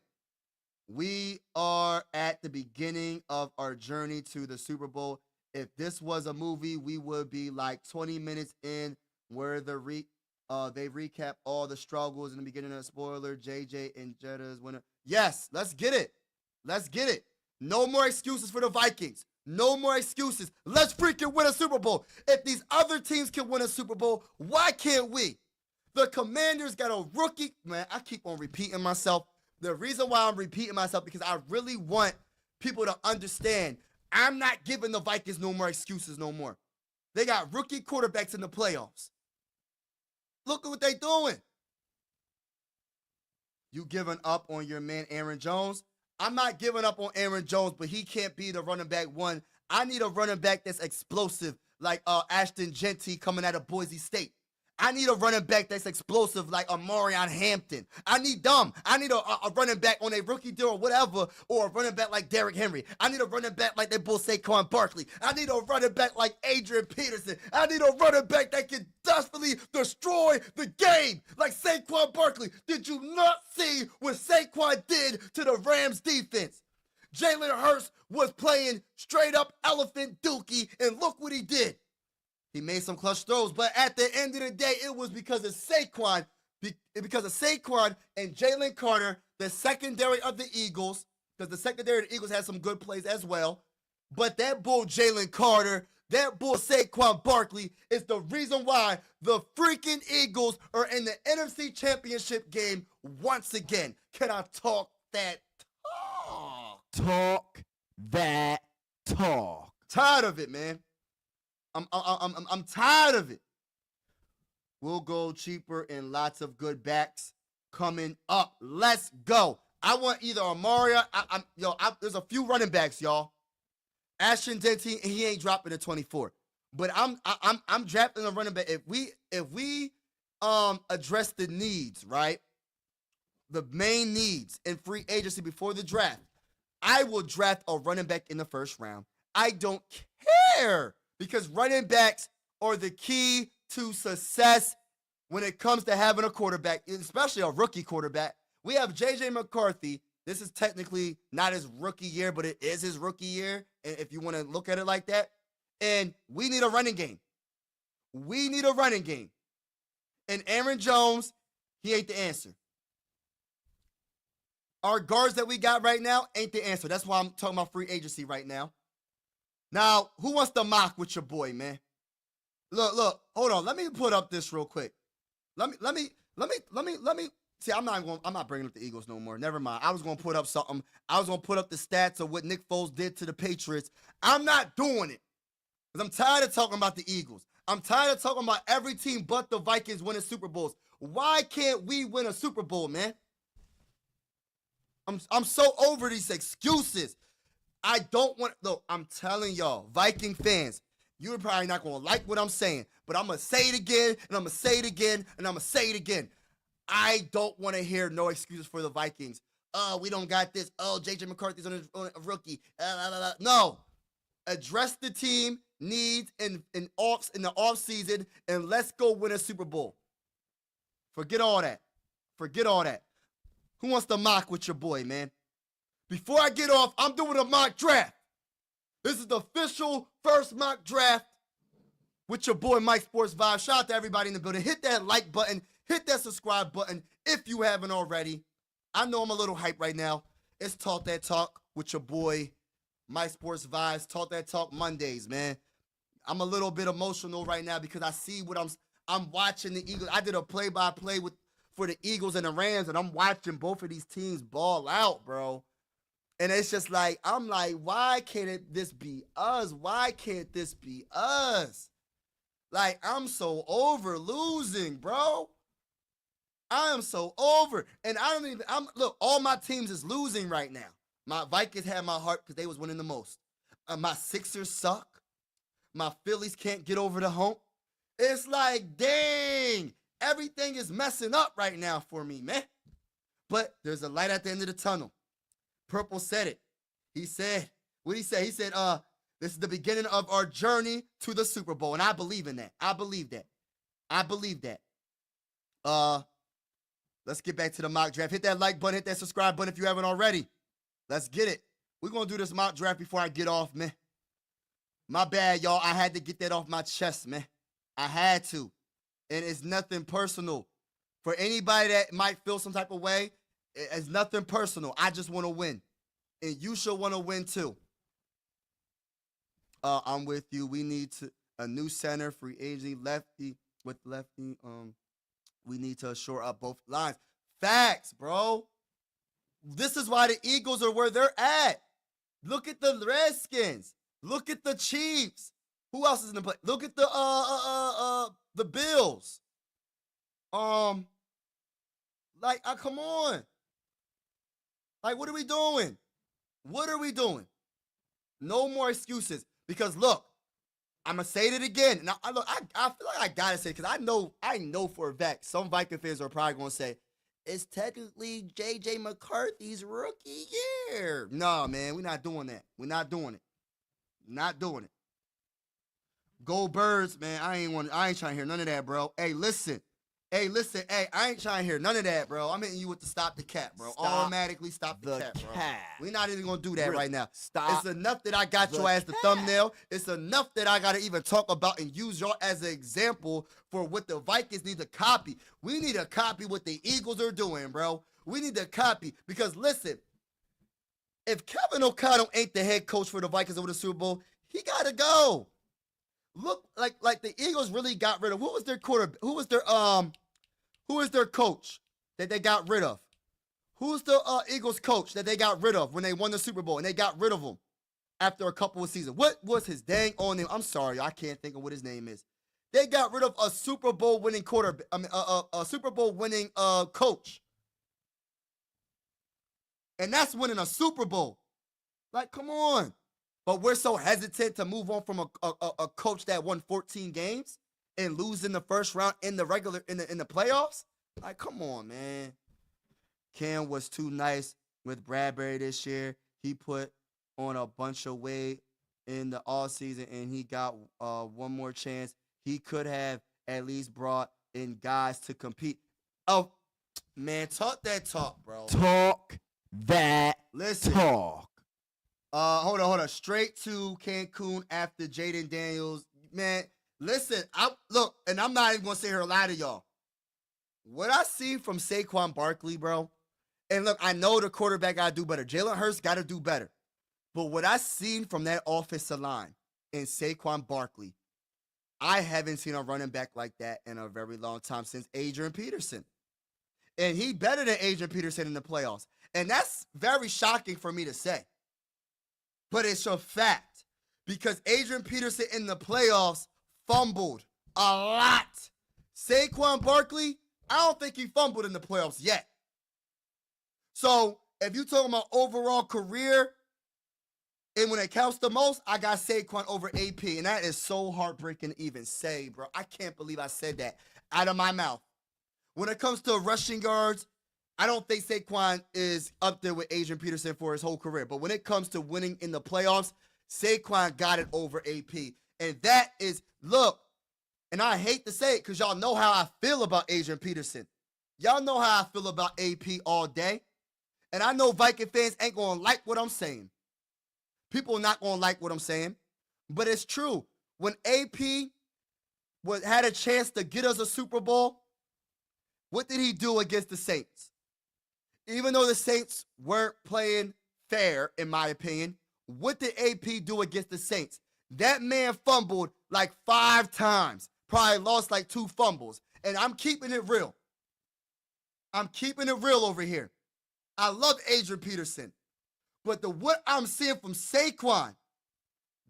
We are at the beginning of our journey to the Super Bowl. If this was a movie, we would be like 20 minutes in where they recap all the struggles in the beginning of the spoiler. JJ and Jeddah's winner. Yes, let's get it. No more excuses for the Vikings. No more excuses. Let's freaking win a Super Bowl. If these other teams can win a Super Bowl, why can't we? The Commanders got a rookie. Man, I keep on repeating myself. The reason why I'm repeating myself because I really want people to understand I'm not giving the Vikings no more excuses no more. They got rookie quarterbacks in the playoffs. Look at what they doing. You giving up on your man Aaron Jones? I'm not giving up on Aaron Jones, but he can't be the running back one. I need a running back that's explosive like Ashton Genty coming out of Boise State. I need a running back that's explosive like Marion Hampton. I need a running back on a rookie deal or whatever, or a running back like Derrick Henry. I need a running back like that bull Saquon Barkley. I need a running back like Adrian Peterson. I need a running back that can desperately destroy the game like Saquon Barkley. Did you not see what Saquon did to the Rams defense? Jalen Hurts was playing straight up elephant dookie, and look what he did. He made some clutch throws, but at the end of the day, it was because of Saquon and Jalen Carter, the secondary of the Eagles, because the secondary of the Eagles had some good plays as well. But that bull Jalen Carter, that bull Saquon Barkley is the reason why the freaking Eagles are in the NFC Championship game once again. Can I talk that talk? Talk that talk. Tired of it, man. I'm tired of it. We'll go cheaper and lots of good backs coming up. Let's go. I want either Amaria. There's a few running backs, y'all. Ashton Genty, he ain't dropping to 24. But I'm drafting a running back. If we address the needs, right? The main needs in free agency before the draft, I will draft a running back in the first round. I don't care. Because running backs are the key to success when it comes to having a quarterback, especially a rookie quarterback. We have J.J. McCarthy. This is technically not his rookie year, but it is his rookie year, if you want to look at it like that. And we need a running game. We need a running game. And Aaron Jones, he ain't the answer. Our guards that we got right now ain't the answer. That's why I'm talking about free agency right now. Now, who wants to mock with your boy, man? Look, hold on. Let me put up this real quick. Let me. See, I'm not bringing up the Eagles no more. Never mind. I was going to put up something. I was going to put up the stats of what Nick Foles did to the Patriots. I'm not doing it. Because I'm tired of talking about the Eagles. I'm tired of talking about every team but the Vikings winning Super Bowls. Why can't we win a Super Bowl, man? I'm so over these excuses. I don't want, look, I'm telling y'all, Viking fans, you're probably not going to like what I'm saying, but I'm going to say it again, and I'm going to say it again, and I'm going to say it again. I don't want to hear no excuses for the Vikings. Oh, we don't got this. Oh, J.J. McCarthy's on a rookie. No. Address the team needs in the off season, and let's go win a Super Bowl. Forget all that. Forget all that. Who wants to mock with your boy, man? Before I get off, I'm doing a mock draft. This is the official first mock draft with your boy Mike Sports Vibes. Shout out to everybody in the building. Hit that like button. Hit that subscribe button if you haven't already. I know I'm a little hype right now. It's Talk That Talk with your boy Mike Sports Vibes. Talk That Talk Mondays, man. I'm a little bit emotional right now because I see what I'm watching the Eagles. I did a play-by-play for the Eagles and the Rams, and I'm watching both of these teams ball out, bro. And it's just like, I'm like, why can't this be us? Why can't this be us? Like, I'm so over losing, bro. I am so over. And look, all my teams is losing right now. My Vikings had my heart because they was winning the most. My Sixers suck. My Phillies can't get over the hump. It's like, dang, everything is messing up right now for me, man. But there's a light at the end of the tunnel. Purple said it. He said, what did he say? He said, this is the beginning of our journey to the Super Bowl. And I believe in that. I believe that. Let's get back to the mock draft. Hit that like button, hit that subscribe button if you haven't already. Let's get it. We're going to do this mock draft before I get off, man. My bad, y'all. I had to get that off my chest, man. I had to. And it's nothing personal. For anybody that might feel some type of way, it's nothing personal. I just want to win. And you should want to win too. I'm with you. We need a new center, free agency, lefty. We need to shore up both lines. Facts, bro. This is why the Eagles are where they're at. Look at the Redskins. Look at the Chiefs. Who else is in the play? Look at the Bills. Come on. Like, what are we doing? What are we doing? No more excuses. Because look, I'm gonna say it again. Now, I feel like I gotta say it because I know for a fact some Viking fans are probably gonna say it's technically J.J. McCarthy's rookie year. No, man, we're not doing that. We're not doing it. Not doing it. Go Birds, man. I ain't trying to hear none of that, bro. Hey, listen. Hey, I ain't trying to hear none of that, bro. I'm hitting you with the stop the cap, bro. Automatically stop the cap, bro. We're not even going to do that right now. It's enough that I got your ass the thumbnail. It's enough that I got to even talk about and use y'all as an example for what the Vikings need to copy. We need to copy what the Eagles are doing, bro. We need to copy because, listen, if Kevin O'Connell ain't the head coach for the Vikings over the Super Bowl, he got to go. Look, like the Eagles really got rid of, who was their quarterback? Who is their coach that they got rid of? Who's the Eagles coach that they got rid of when they won the Super Bowl and they got rid of him after a couple of seasons? What was his dang on name? I'm sorry, I can't think of what his name is. They got rid of a Super Bowl winning quarterback. A Super Bowl winning coach, and that's winning a Super Bowl. Like, come on. But we're so hesitant to move on from a coach that won 14 games and lose in the first round in the playoffs. Like, come on, man. Cam was too nice with Bradbury this year. He put on a bunch of weight in the offseason, and he got one more chance. He could have at least brought in guys to compete. Oh, man, talk that talk, bro. Talk that talk. Hold on. Straight to Cancun after Jaden Daniels. Man, listen, look, and I'm not even going to sit here and lie to y'all. What I see from Saquon Barkley, bro, and look, I know the quarterback got to do better. Jalen Hurts got to do better. But what I seen from that offensive line in Saquon Barkley, I haven't seen a running back like that in a very long time since Adrian Peterson. And he better than Adrian Peterson in the playoffs. And that's very shocking for me to say. But it's a fact because Adrian Peterson in the playoffs fumbled a lot. Saquon Barkley, I don't think he fumbled in the playoffs yet. So if you're talking about overall career and when it counts the most, I got Saquon over AP. And that is so heartbreaking to even say, bro. I can't believe I said that out of my mouth. When it comes to rushing yards, I don't think Saquon is up there with Adrian Peterson for his whole career. But when it comes to winning in the playoffs, Saquon got it over AP. And that is, look, and I hate to say it because y'all know how I feel about Adrian Peterson. Y'all know how I feel about AP all day. And I know Viking fans ain't going to like what I'm saying. People are not going to like what I'm saying. But it's true. When AP had a chance to get us a Super Bowl, what did he do against the Saints? Even though the Saints weren't playing fair, in my opinion, what did AP do against the Saints? That man fumbled like 5 times. Probably lost like 2 fumbles. And I'm keeping it real. I'm keeping it real over here. I love Adrian Peterson. But what I'm seeing from Saquon,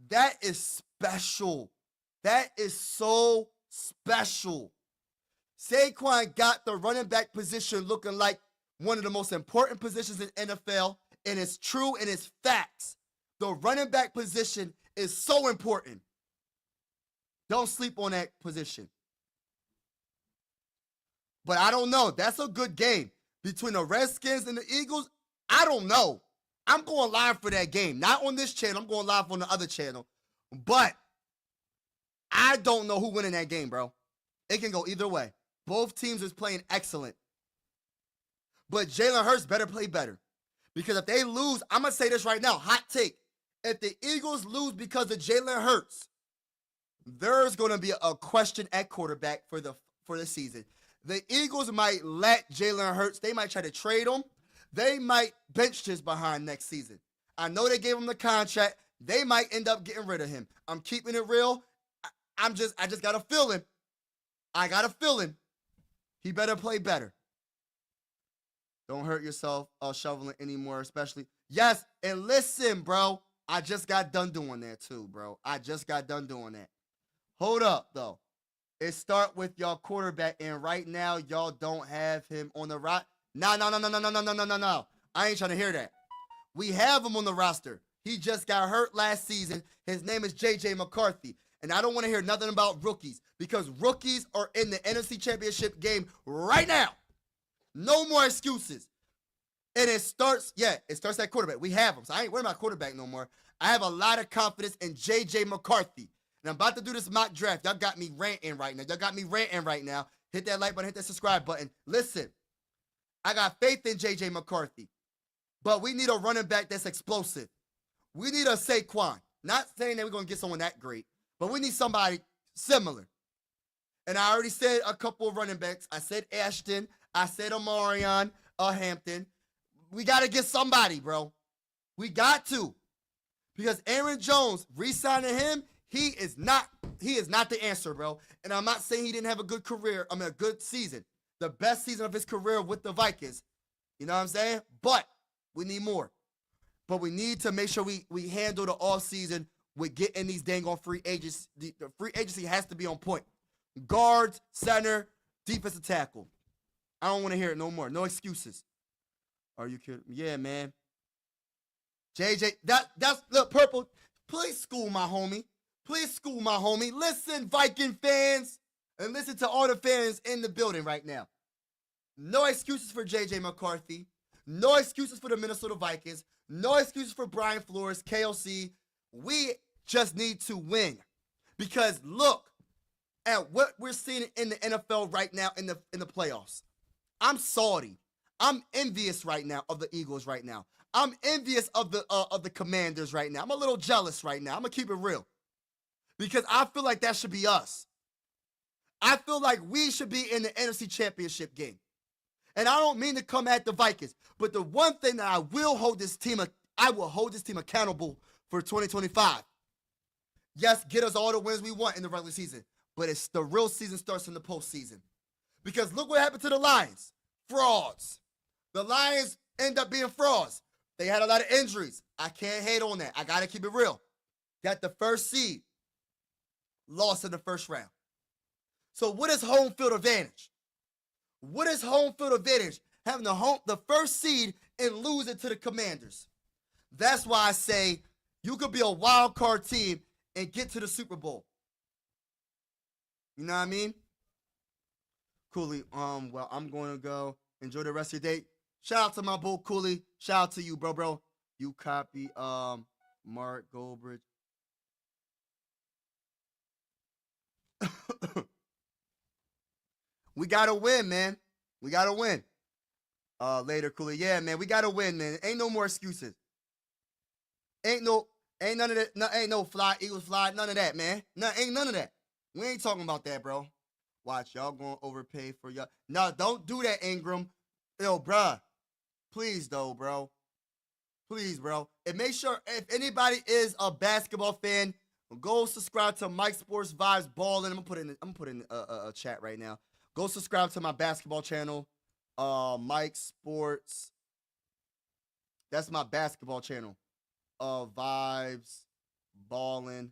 that is special. That is so special. Saquon got the running back position looking like one of the most important positions in NFL, and it's true and it's facts. The running back position is so important. Don't sleep on that position. But I don't know. That's a good game. Between the Redskins and the Eagles, I don't know. I'm going live for that game. Not on this channel. I'm going live on the other channel. But I don't know who winning that game, bro. It can go either way. Both teams is playing excellent. But Jalen Hurts better play better. Because if they lose, I'm going to say this right now, hot take. If the Eagles lose because of Jalen Hurts, there's going to be a question at quarterback for the season. The Eagles might let Jalen Hurts, they might try to trade him. They might bench his behind next season. I know they gave him the contract. They might end up getting rid of him. I'm keeping it real. I just got a feeling. I got a feeling. He better play better. Don't hurt yourself shoveling anymore, especially. Yes, and listen, bro. I just got done doing that too, bro. I just got done doing that. Hold up, though. It start with y'all quarterback, and right now y'all don't have him on the roster. No. I ain't trying to hear that. We have him on the roster. He just got hurt last season. His name is J.J. McCarthy. And I don't want to hear nothing about rookies because rookies are in the NFC Championship game right now. No more excuses. And it starts at quarterback. We have him. So I ain't worried about quarterback no more. I have a lot of confidence in J.J. McCarthy. And I'm about to do this mock draft. Y'all got me ranting right now. Hit that like button, hit that subscribe button. Listen, I got faith in J.J. McCarthy. But we need a running back that's explosive. We need a Saquon. Not saying that we're going to get someone that great, but we need somebody similar. And I already said a couple of running backs. I said Ashton. I said Amarion Hampton. We got to get somebody, bro. We got to. Because Aaron Jones, re-signing him, he is not the answer, bro. And I'm not saying he didn't have a good career. I mean, a good season. The best season of his career with the Vikings. You know what I'm saying? But we need more. But we need to make sure we handle the offseason with getting these dang on free agents. The free agency has to be on point. Guards, center, defensive tackle. I don't want to hear it no more. No excuses. Are you kidding? Yeah, man. JJ, that's look, Purple. Please school my homie. Please school my homie. Listen, Viking fans, and listen to all the fans in the building right now. No excuses for JJ McCarthy. No excuses for the Minnesota Vikings. No excuses for Brian Flores, KLC. We just need to win. Because look at what we're seeing in the NFL right now in the playoffs. I'm salty. I'm envious right now of the Eagles right now. I'm envious of the Commanders right now. I'm a little jealous right now. I'm going to keep it real. Because I feel like that should be us. I feel like we should be in the NFC Championship game. And I don't mean to come at the Vikings, but the one thing that I will hold this team accountable for 2025. Yes, get us all the wins we want in the regular season, but it's the real season starts in the postseason. Because look what happened to the Lions. Frauds. The Lions end up being frauds. They had a lot of injuries. I can't hate on that. I got to keep it real. Got the first seed. Lost in the first round. So what is home field advantage? What is home field advantage? Having the first seed and lose it to the Commanders. That's why I say you could be a wild card team and get to the Super Bowl. You know what I mean? Cooley, well, I'm going to go enjoy the rest of your day. Shout out to my bull, Cooley. Shout out to you, bro. You copy Mark Goldbridge. We got to win, man. We got to win. Later, Cooley. Yeah, man, we got to win, man. Ain't no more excuses. Ain't none of that. Ain't no fly, Eagles fly, none of that, man. Ain't none of that. We ain't talking about that, bro. Watch, y'all gonna overpay for y'all. No, don't do that, Ingram. Yo, bruh. Please, though, bro. Please, bro. And make sure, if anybody is a basketball fan, go subscribe to Mike Sports Vibes Ballin'. I'm gonna put in a chat right now. Go subscribe to my basketball channel, Mike Sports. That's my basketball channel. Vibes Ballin'.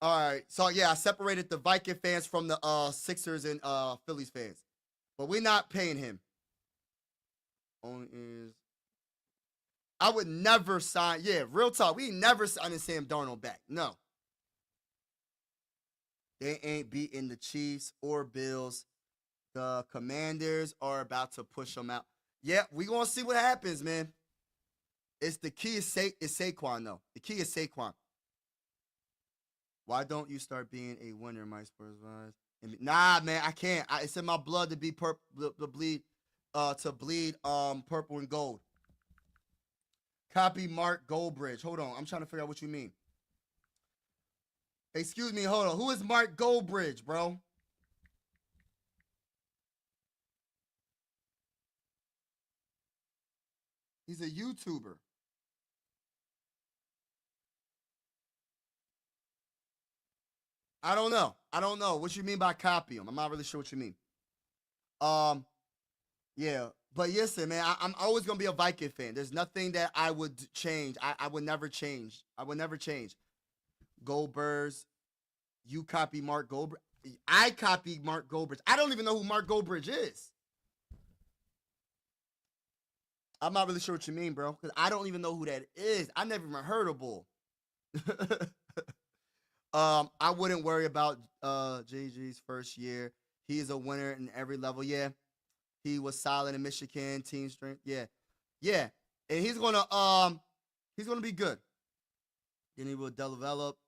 All right, so yeah, I separated the Viking fans from the Sixers and Phillies fans, but we're not paying him. Only is I would never sign. Yeah, real talk. We never signing Sam Darnold back. No, they ain't beating the Chiefs or Bills. The Commanders are about to push them out. Yeah, we gonna see what happens, man. It's the key is Saquon though. The key is Saquon. Why don't you start being a winner, my Spurs vibes? Nah, man, I can't. It's in my blood to be purple, to bleed purple and gold. Copy Mark Goldbridge. Hold on, I'm trying to figure out what you mean. Excuse me, hold on. Who is Mark Goldbridge, bro? He's a YouTuber. I don't know. I don't know what you mean by copy him. I'm not really sure what you mean. Yeah. But listen, man, I'm always gonna be a Viking fan. There's nothing that I would change. I would never change. I would never change. Goldbergs, you copy Mark Goldberg. I copy Mark Goldbridge. I don't even know who Mark Goldbridge is. I'm not really sure what you mean, bro, because I don't even know who that is. I never even heard of Bull. I wouldn't worry about JG's first year. He is a winner in every level. Yeah, he was solid in Michigan, team strength. Yeah, yeah, and he's gonna be good. Then he will develop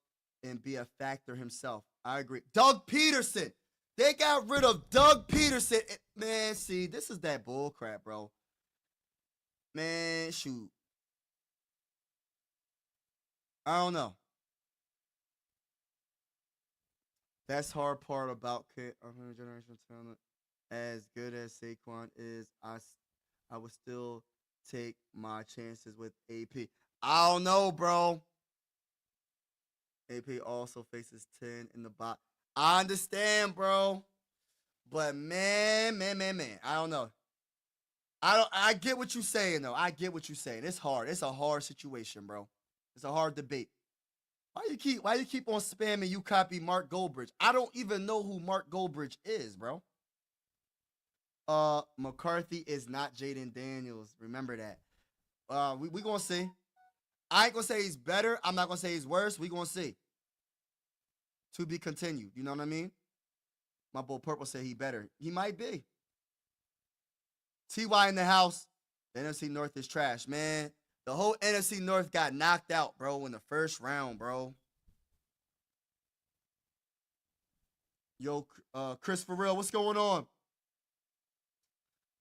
and be a factor himself. I agree. Doug Peterson. They got rid of Doug Peterson. Man, see, this is that bull crap, bro. Man, shoot. I don't know. That's hard part about generational talent. As good as Saquon is, I would still take my chances with AP. I don't know, bro. AP also faces 10 in the box. I understand, bro. But man. I don't know. I get what you're saying, though. I get what you're saying. It's hard. It's a hard situation, bro. It's a hard debate. Why you keep on spamming you copy Mark Goldbridge? I don't even know who Mark Goldbridge is, bro. McCarthy is not Jaden Daniels. Remember that. We gonna see. I ain't gonna say he's better. I'm not gonna say he's worse. We gonna see. To be continued. You know what I mean? My boy Purple said he better. He might be. TY in the house. The NFC North is trash, man. The whole NFC North got knocked out, bro, in the first round, bro. Yo, Chris for real, what's going on?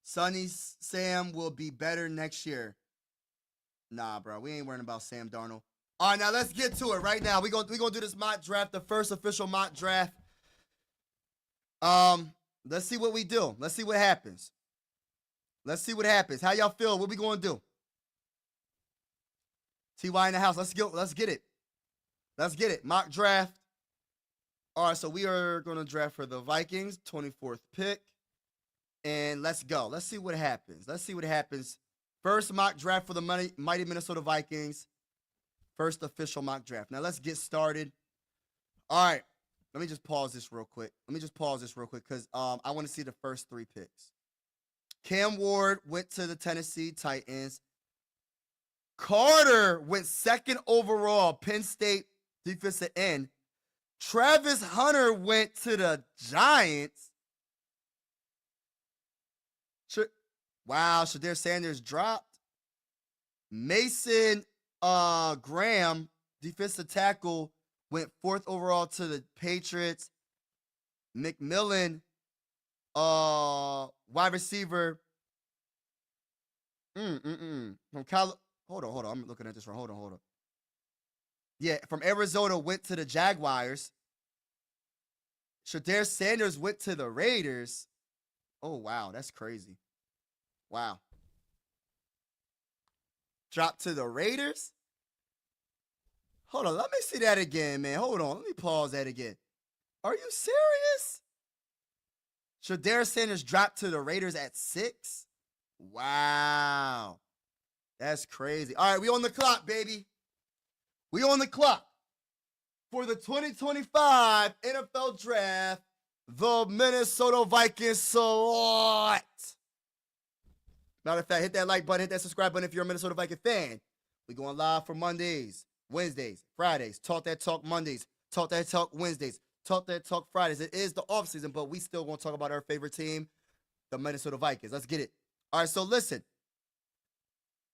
Sonny Sam will be better next year. Nah, bro, we ain't worrying about Sam Darnold. All right, now let's get to it right now. We gonna do this mock draft, the first official mock draft. Let's see what we do. Let's see what happens. Let's see what happens. How y'all feel? What we gonna do? TY in the house. Let's go. Let's get it. Let's get it. Mock draft. All right, so we are gonna draft for the Vikings, 24th pick, and let's go. Let's see what happens. Let's see what happens. First mock draft for the mighty Minnesota Vikings. First official mock draft. Now let's get started. All right. Let me just pause this real quick. Because I want to see the first three picks. Cam Ward went to the Tennessee Titans. Carter went second overall, Penn State defensive end. Travis Hunter went to the Giants. Wow, Shadir Sanders dropped. Mason Graham, defensive tackle, went fourth overall to the Patriots. McMillan, wide receiver. From Hold on. I'm looking at this wrong. Hold on. Yeah, from Arizona went to the Jaguars. Shadir Sanders went to the Raiders. Oh, wow. That's crazy. Wow. Dropped to the Raiders? Hold on. Let me see that again, man. Hold on. Let me pause that again. Are you serious? Shadir Sanders dropped to the Raiders at 6? Wow. That's crazy. All right, we on the clock, baby. We on the clock for the 2025 NFL Draft. The Minnesota Vikings select. Matter of fact, hit that like button, hit that subscribe button if you're a Minnesota Viking fan. We going live for Mondays, Wednesdays, Fridays. Talk That Talk Mondays. Talk That Talk Wednesdays. Talk That Talk Fridays. It is the offseason, but we still going to talk about our favorite team, the Minnesota Vikings. Let's get it. All right, so listen.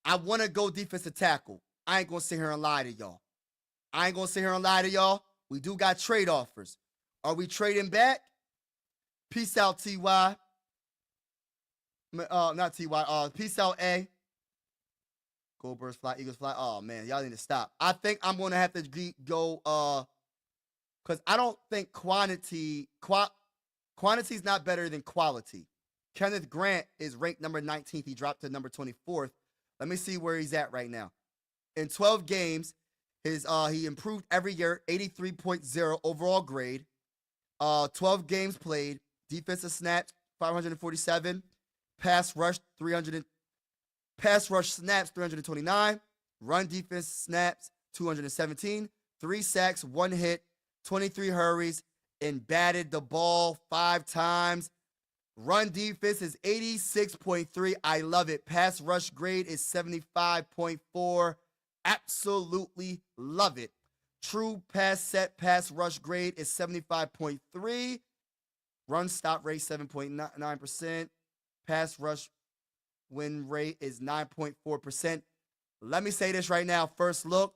I want to go defensive tackle. I ain't going to sit here and lie to y'all. We do got trade offers. Are we trading back? Peace out, TY. Not TY. Peace out, A. Goldbergs fly, Eagles fly. Oh, man, y'all need to stop. I think I'm going to have to go, because I don't think quantity's not better than quality. Kenneth Grant is ranked number 19th. He dropped to number 24th. Let me see where he's at right now. In 12 games, he improved every year, 83.0 overall grade. 12 games played. Defensive snaps 547. Pass rush snaps 329. Run defense snaps 217. 3 sacks, 1 hit, 23 hurries, and batted the ball 5 times. Run defense is 86.3. I love it. Pass rush grade is 75.4. Absolutely love it. True pass rush grade is 75.3. Run stop rate 7.9%. Pass rush win rate is 9.4%. Let me say this right now. First look.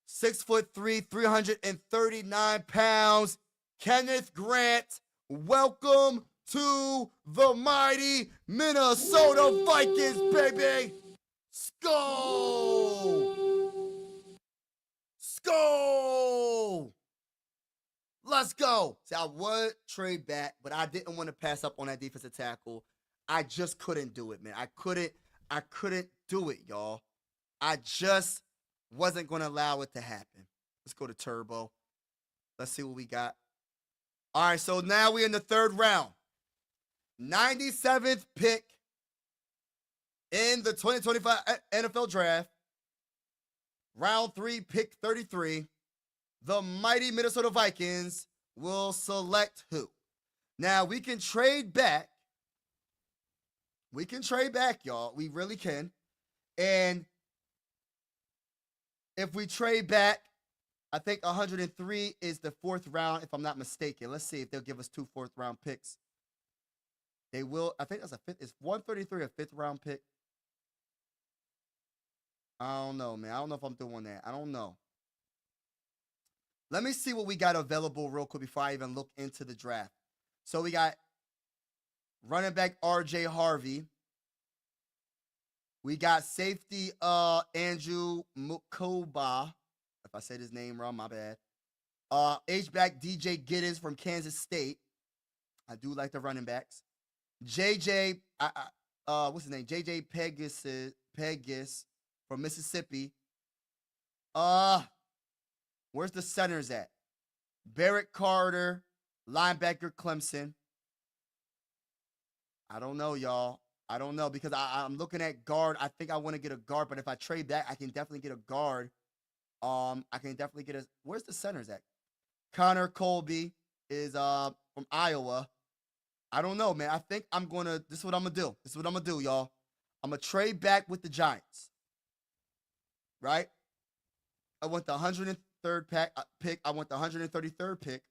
6'3", 339 pounds. Kenneth Grant. Welcome to the mighty Minnesota Vikings, baby. Go! Let's go. See, I would trade back, but I didn't want to pass up on that defensive tackle. I just couldn't do it, man. I couldn't do it, y'all. I just wasn't going to allow it to happen. Let's go to Turbo. Let's see what we got. All right, so now we're in the 3rd round. 97th pick in the 2025 NFL Draft. Round 3, pick 33. The mighty Minnesota Vikings will select who? Now, we can trade back. We can trade back, y'all. We really can. And if we trade back, I think 103 is the 4th round, if I'm not mistaken. Let's see if they'll give us 2 4th-round picks. They will. I think that's a 5th. Is 133 a 5th round pick? I don't know, man. I don't know if I'm doing that. I don't know. Let me see what we got available real quick before I even look into the draft. So we got running back R.J. Harvey. We got safety Andrew Mukoba. If I said his name wrong, my bad. H-back DJ Giddens from Kansas State. I do like the running backs. JJ, what's his name? JJ Pegas from Mississippi. Where's the centers at? Barrett Carter, linebacker Clemson. I don't know, y'all. I don't know because I'm looking at guard. I think I want to get a guard, but if I trade back, I can definitely get a guard. I can definitely get a. Where's the centers at? Connor Colby is from Iowa. I don't know, man. I think I'm gonna. This is what I'm gonna do. This is what I'm gonna do, y'all. I'm gonna trade back with the Giants. Right? I want the 103rd pick. I want the 133rd pick.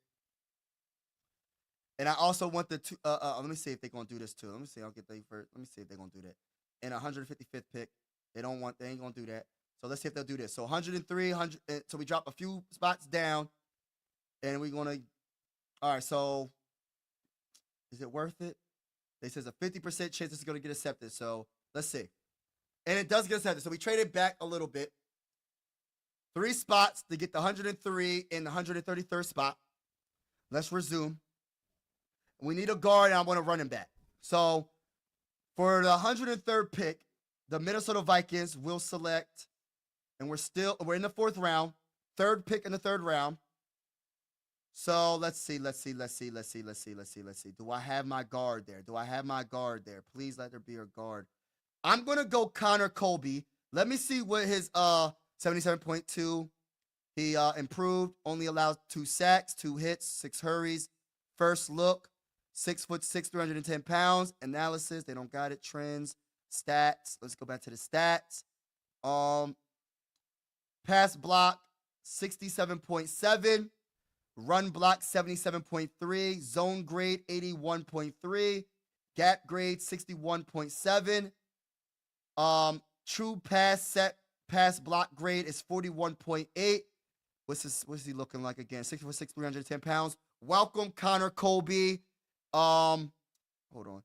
And I also want the let me see if they're gonna do this too. Let me see. I'll get the first. Let me see if they're gonna do that. And 155th pick. They ain't gonna do that. So let's see if they'll do this. So 103, 100. So we drop a few spots down, and we're gonna. All right. So is it worth it? They says a 50% chance this is gonna get accepted. So let's see. And it does get accepted. So we traded back a little bit. 3 spots to get the 103 and the 133rd spot. Let's resume. We need a guard, and I want a running back. So for the 103rd pick, the Minnesota Vikings will select, and we're in the 4th round, 3rd pick in the 3rd round. So let's see. Do I have my guard there? Please let there be a guard. I'm gonna go Connor Colby. Let me see what his 77.2. He improved. Only allows 2 sacks, 2 hits, 6 hurries. First look. 6'6", 310 pounds. Analysis, they don't got it. Trends, stats. Let's go back to the stats. Pass block, 67.7. Run block, 77.3. Zone grade, 81.3. Gap grade, 61.7. True pass block grade is 41.8. What's he looking like again? 6'6", 310 pounds. Welcome, Connor Colby. Hold on.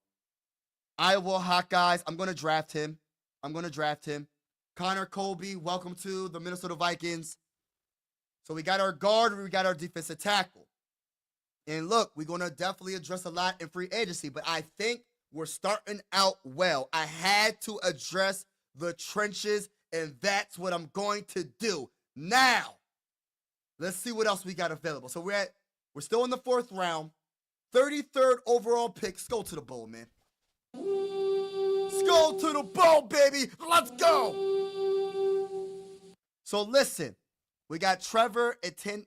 Iowa Hawkeyes. I'm going to draft him. Connor Colby, welcome to the Minnesota Vikings. So we got our guard, we got our defensive tackle. And look, we're going to definitely address a lot in free agency, but I think we're starting out well. I had to address the trenches, and that's what I'm going to do. Now, let's see what else we got available. So we're We're still in the 4th round. 33rd overall pick. Let's go to the bowl, man. Let's go to the bowl, baby. Let's go. So listen, we got Trevor Etienne,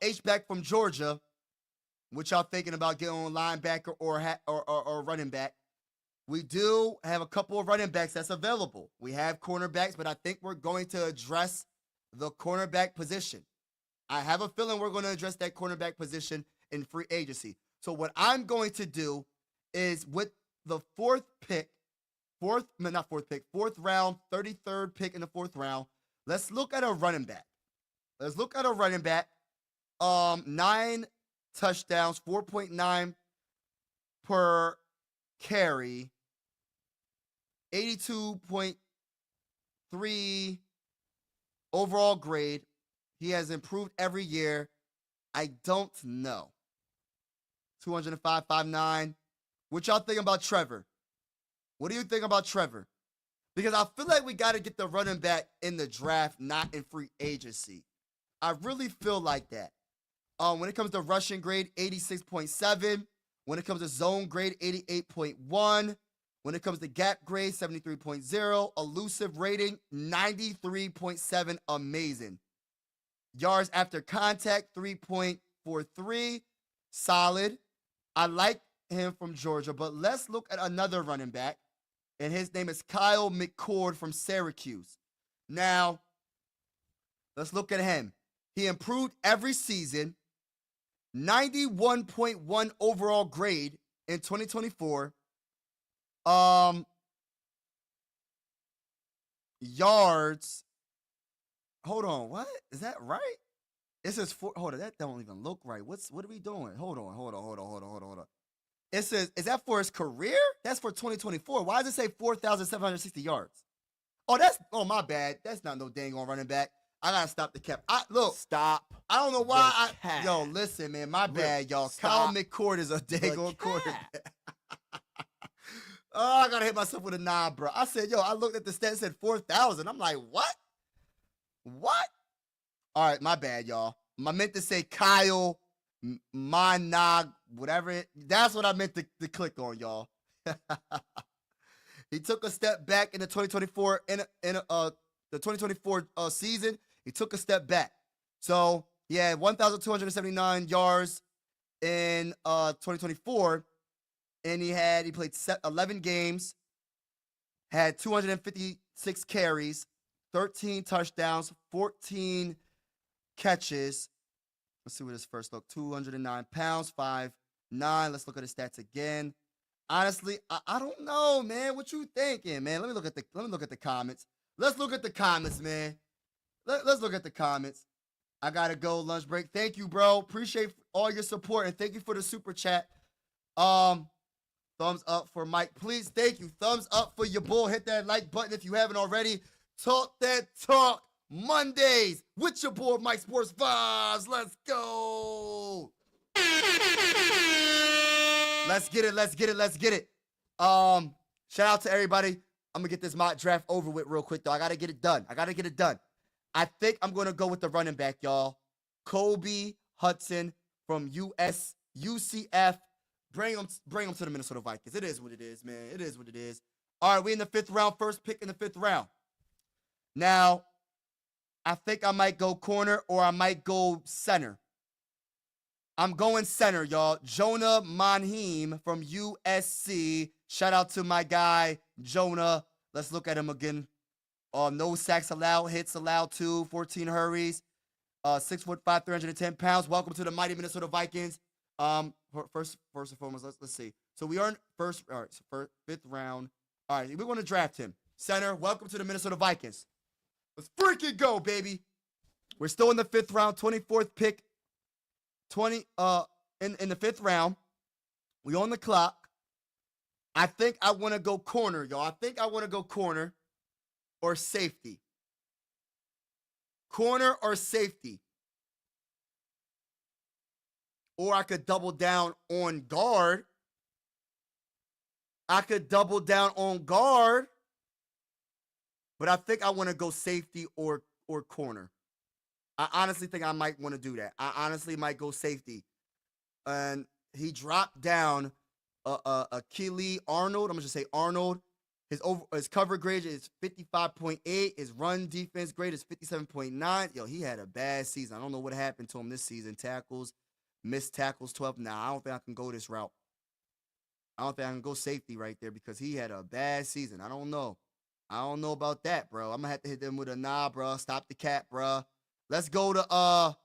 H-back from Georgia. What y'all thinking about getting on linebacker or running back? We do have a couple of running backs that's available. We have cornerbacks, but I think we're going to address the cornerback position. I have a feeling we're going to address that cornerback position in free agency. So what I'm going to do is with the 4th round, 33rd pick in the 4th round, let's look at a running back. 9 touchdowns, 4.9 per carry, 82.3 overall grade. He has improved every year. I don't know. 205, 5'9". What y'all think about Trevor? What do you think about Trevor? Because I feel like we got to get the running back in the draft, not in free agency. I really feel like that. When it comes to rushing grade, 86.7. When it comes to zone grade, 88.1. When it comes to gap grade, 73.0. Elusive rating, 93.7. Amazing. Yards after contact, 3.43. Solid. I like him from Georgia, but let's look at another running back, and his name is Kyle McCord from Syracuse. Now, let's look at him. He improved every season, 91.1 overall grade in 2024. Yards. Hold on, what? Is that right? It says hold on, that don't even look right. What are we doing? Hold on. It says, is that for his career? That's for 2024. Why does it say 4,760 yards? Oh, my bad. That's not no dang on running back. I gotta stop the cap. Stop. I don't know why. cap. Yo, listen, man. My bad, y'all. Stop Kyle McCord is a dang on quarterback. Oh, I gotta hit myself with a 9, bro. I said, I looked at the stats, said 4,000. I'm like, what? What? All right, my bad, y'all. I meant to say Kyle Monog, whatever. That's what I meant to click on, y'all. He took a step back in the 2024 season. He took a step back. So he had 1,279 yards in 2024, and he played 11 games, had 256 carries, 13 touchdowns, 14 catches. Let's see what his first look. 209 pounds, 5'9". Let's look at his stats again. Honestly, I don't know, man. What you thinking, man? Let me look at the comments. Let's look at the comments, man. Let's look at the comments. I gotta go, lunch break. Thank you, bro. Appreciate all your support, and thank you for the super chat. Thumbs up for Mike, please. Thank you. Thumbs up for your bull. Hit that like button if you haven't already. Talk that talk Mondays with your boy Mike Sports Vibes. Let's go. Let's get it. Shout out to everybody. I'm gonna get this mock draft over with real quick though. I gotta get it done. I think I'm gonna go with the running back, y'all. Kobe Hudson from UCF. Bring him to the Minnesota Vikings. It is what it is, man. It is what it is. All right, we in the 5th round. First pick in the 5th round. Now, I think I might go corner or I might go center. I'm going center, y'all. Jonah Monheim from USC. Shout out to my guy, Jonah. Let's look at him again. No sacks allowed, hits allowed too, 14 hurries. 6'5", 310 pounds. Welcome to the mighty Minnesota Vikings. First and foremost, let's see. So we are in first, all right, so 5th round. All right, we're going to draft him. Center, welcome to the Minnesota Vikings. Let's freaking go, baby. We're still in the 5th round, 24th pick. In the 5th round. We on the clock. I think I want to go corner, y'all. I think I want to go corner or safety. Corner or safety. Or I could double down on guard. But I think I want to go safety or corner. I honestly think I might want to do that. I honestly might go safety. And he dropped down Keely Arnold. I'm gonna just say Arnold. His cover grade is 55.8. His run defense grade is 57.9. Yo, he had a bad season. I don't know what happened to him this season. Tackles, missed tackles 12. Nah, I don't think I can go this route. I don't think I can go safety right there because he had a bad season. I don't know. I don't know about that, bro. I'm gonna have to hit them with a nah, bro. Stop the cap, bro. Let's go to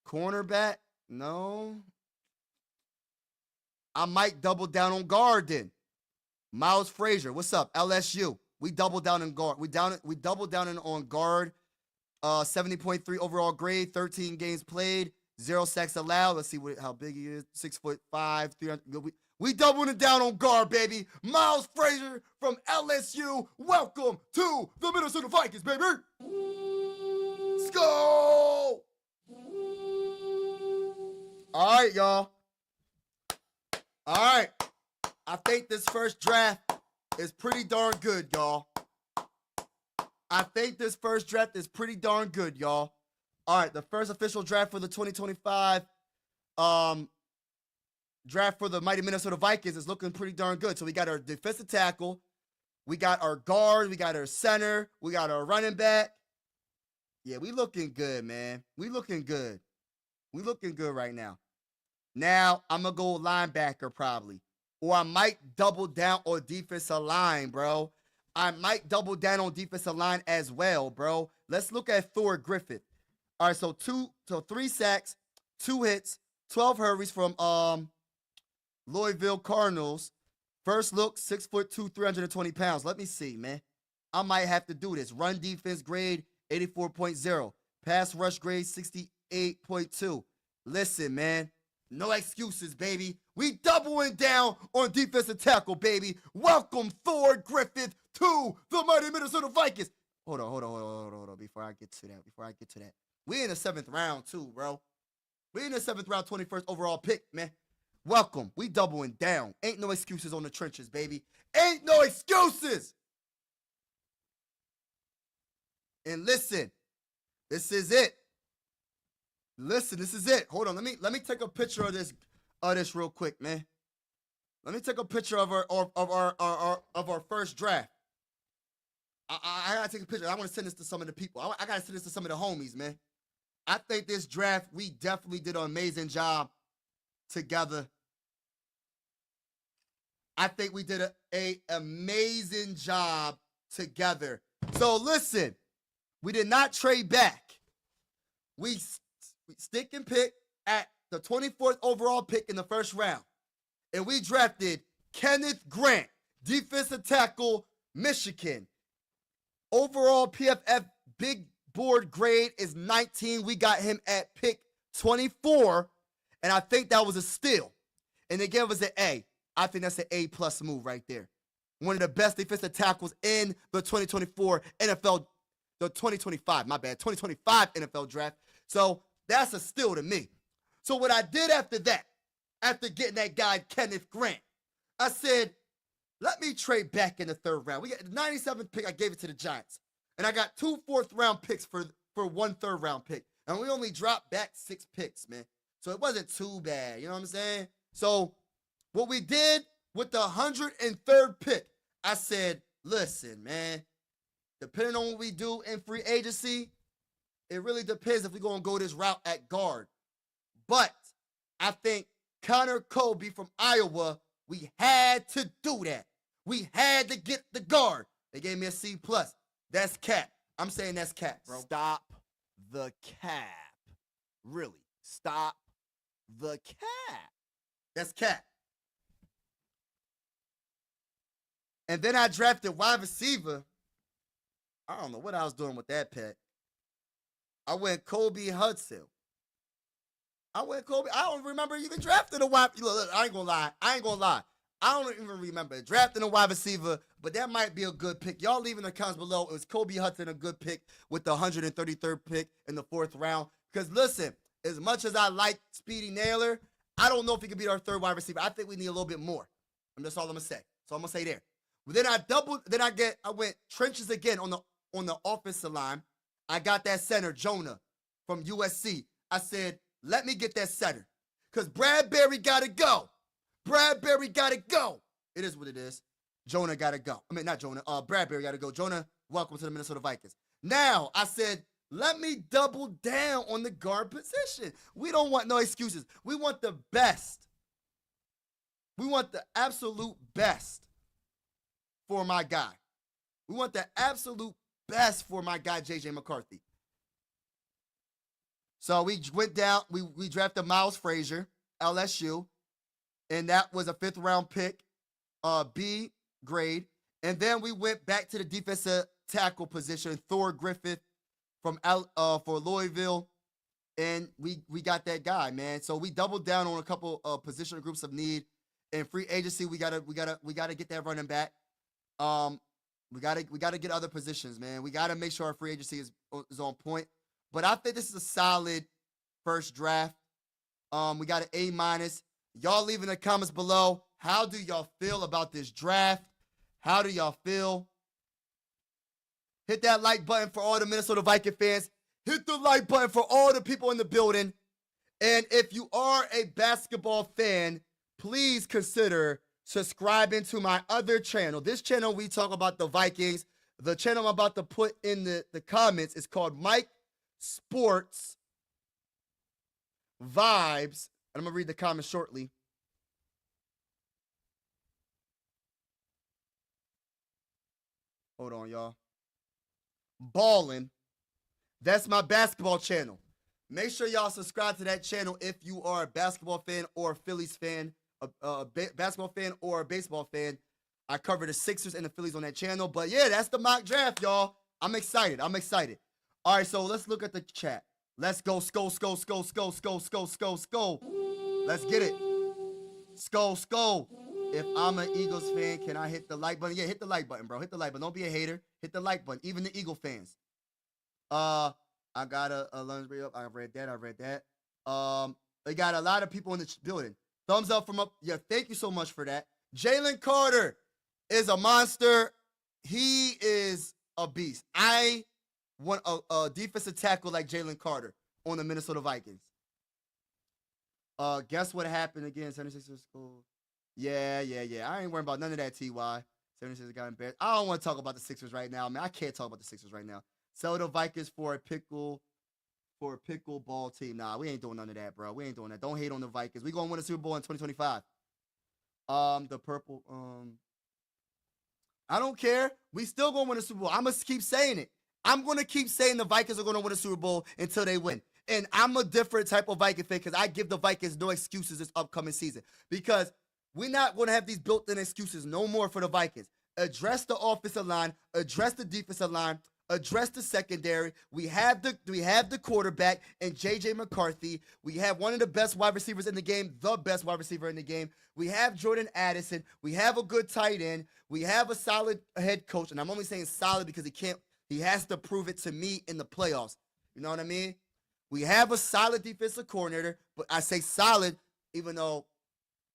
cornerback. No. I might double down on guard then. Miles Frazier, what's up? LSU. We double down on guard. We double down on guard. 70.3 overall grade, 13 games played, 0 sacks allowed. Let's see how big he is. 6'5", 300. We doubling it down on guard, baby. Miles Frazier from LSU. Welcome to the Minnesota Vikings, baby. Let's go. All right, y'all. All right. I think this first draft is pretty darn good, y'all. I think this first draft is pretty darn good, y'all. All right, the first official draft for the 2025 draft for the mighty Minnesota Vikings is looking pretty darn good. So we got our defensive tackle, we got our guard, we got our center, we got our running back. Yeah, we looking good, man. We looking good. We looking good right now. Now, I'm going to go linebacker probably. Or I might double down on defensive line, bro. I might double down on defensive line as well, bro. Let's look at Thor Griffith. All right, so 3 sacks, 2 hits, 12 hurries from Louisville Cardinals. First look, 6'2", 320 pounds. Let me see, man. I might have to do this. Run defense grade, 84.0. Pass rush grade, 68.2. Listen, man. No excuses, baby. We doubling down on defensive tackle, baby. Welcome, Thor Griffith, to the mighty Minnesota Vikings. Hold on. Before I get to that. We in the 7th round, too, bro. We in the 7th round, 21st overall pick, man. Welcome. We doubling down. Ain't no excuses on the trenches, baby. Ain't no excuses. And listen, this is it. Listen, this is it. Hold on. Let me take a picture of this real quick, man. Let me take a picture of our first draft. I gotta take a picture. I want to send this to some of the people. I gotta send this to some of the homies, man. I think this draft, we definitely did an amazing job together. I think we did an amazing job together. So listen, we did not trade back. We stick and pick at the 24th overall pick in the first round. And we drafted Kenneth Grant, defensive tackle, Michigan. Overall PFF big board grade is 19. We got him at pick 24. And I think that was a steal. And they gave us an A. I think that's an A+ move right there. One of the best defensive tackles in the 2024 NFL, the 2025 NFL draft. So that's a steal to me. So what I did after that, after getting that guy Kenneth Grant, I said, let me trade back in the 3rd round. We got the 97th pick, I gave it to the Giants. And I got 2 4th-round picks for 1 3rd-round pick. And we only dropped back 6 picks, man. So it wasn't too bad, you know what I'm saying? So what we did with the 103rd pick, I said, listen, man, depending on what we do in free agency, it really depends if we're going to go this route at guard. But I think Connor Colby from Iowa, we had to do that. We had to get the guard. They gave me a C+. That's cap. I'm saying that's cap, bro. Stop the cap. Really. Stop the cap. That's cap. And then I drafted wide receiver. I don't know what I was doing with that pick. I went Kobe Hudson. I don't remember even drafting a wide. Look, I ain't gonna lie. I don't even remember drafting a wide receiver, but that might be a good pick. Y'all leave in the comments below. It was Kobe Hudson a good pick with the 133rd pick in the 4th round? Because listen, as much as I like Speedy Naylor, I don't know if he could be our 3rd wide receiver. I think we need a little bit more. And that's all I'm gonna say. So I'm gonna say there. But then I went trenches again on the offensive line. I got that center, Jonah, from USC. I said, let me get that center. Because Bradbury got to go. Bradbury got to go. It is what it is. Jonah got to go. I mean, not Jonah. Bradbury got to go. Jonah, welcome to the Minnesota Vikings. Now, I said, let me double down on the guard position. We don't want no excuses. We want the best. We want the absolute best for my guy. We want the absolute best for my guy, J.J. McCarthy. So we went down. We drafted Miles Frazier, LSU, and that was a 5th round pick, B grade. And then we went back to the defensive tackle position, Thor Griffith from for Louisville, and we got that guy, man. So we doubled down on a couple position groups of need. In free agency, we gotta get that running back. We gotta get other positions, man. We gotta make sure our free agency is on point. But I think this is a solid first draft. We got an A-. Y'all leave in the comments below. How do y'all feel about this draft? How do y'all feel? Hit that like button for all the Minnesota Viking fans. Hit the like button for all the people in the building. And if you are a basketball fan, please consider subscribing to my other channel. This channel, we talk about the Vikings. The channel I'm about to put in the comments is called Mike Sports Vibes. And I'm going to read the comments shortly. Hold on, y'all. Ballin'. That's my basketball channel. Make sure y'all subscribe to that channel if you are a basketball fan or a Phillies fan, a basketball fan or a baseball fan. I cover the Sixers and the Phillies on that channel. But yeah, that's the mock draft, y'all. I'm excited. All right, so let's look at the chat. Let's go, Skull. Let's get it. Skull. If I'm an Eagles fan, can I hit the like button? Yeah, hit the like button, bro. Hit the like button. Don't be a hater. Hit the like button. Even the Eagle fans. I got a Lunsbury up. I read that. They got a lot of people in the building. Thumbs up from up. Yeah, thank you so much for that. Jalen Carter is a monster. He is a beast. I want a defensive tackle like Jalen Carter on the Minnesota Vikings. Guess what happened again? 76ers school. Yeah. I ain't worrying about none of that, T.Y. 76ers got embarrassed. I don't want to talk about the Sixers right now, man. I can't talk about the Sixers right now. Sell the Vikings for a pickleball team. Nah, we ain't doing none of that, bro. We ain't doing that. Don't hate on the Vikings. We gonna win a Super Bowl in 2025. The purple. I don't care. We still gonna win a Super Bowl. I'm gonna keep saying it. I'm gonna keep saying the Vikings are gonna win a Super Bowl until they win. And I'm a different type of Viking fan because I give the Vikings no excuses this upcoming season. Because we're not going to have these built-in excuses no more for the Vikings. Address the offensive line, address the defensive line, address the secondary. We have the quarterback and J.J. McCarthy. We have one of the best wide receivers in the game, the best wide receiver in the game. We have Jordan Addison. We have a good tight end. We have a solid head coach. And I'm only saying solid because he has to prove it to me in the playoffs. You know what I mean? We have a solid defensive coordinator, but I say solid even though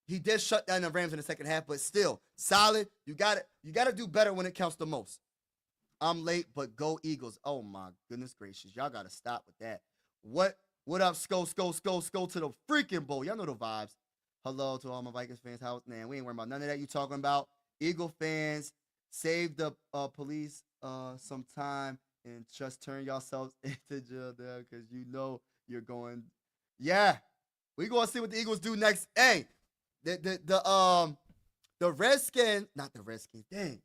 he did shut down the Rams in the second half, but still solid. You got to do better when it counts the most. I'm late, but go Eagles. Oh my goodness gracious. Y'all got to stop with that. What up, Skull to the freaking bowl. Y'all know the vibes. Hello to all my Vikings fans. Man, we ain't worrying about none of that you talking about. Eagle fans, save the police some time and just turn yourselves into jail there because you know you're going. Yeah, we going to see what the Eagles do next. Hey, the Redskins, not the Redskins, dang.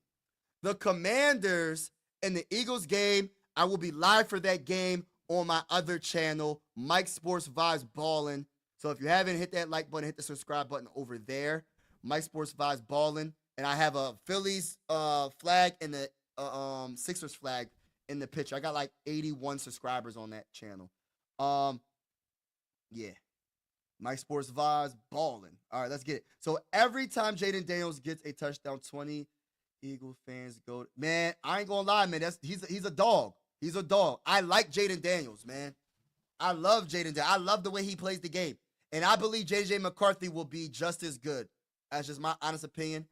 The Commanders and the Eagles game, I will be live for that game on my other channel, Mike Sports Vibes Ballin'. So if you haven't hit that like button, hit the subscribe button over there. Mike Sports Vibes Ballin'. And I have a Phillies flag and the Sixers flag in the picture. I got like 81 subscribers on that channel. Yeah. Mike Sports Vibes Ballin'. All right, let's get it. So every time Jaden Daniels gets a touchdown, 20 Eagle fans go. Man, I ain't gonna lie, man. He's a dog. He's a dog. I like Jaden Daniels, man. I love Jaden Daniels. I love the way he plays the game. And I believe J.J. McCarthy will be just as good. That's just my honest opinion.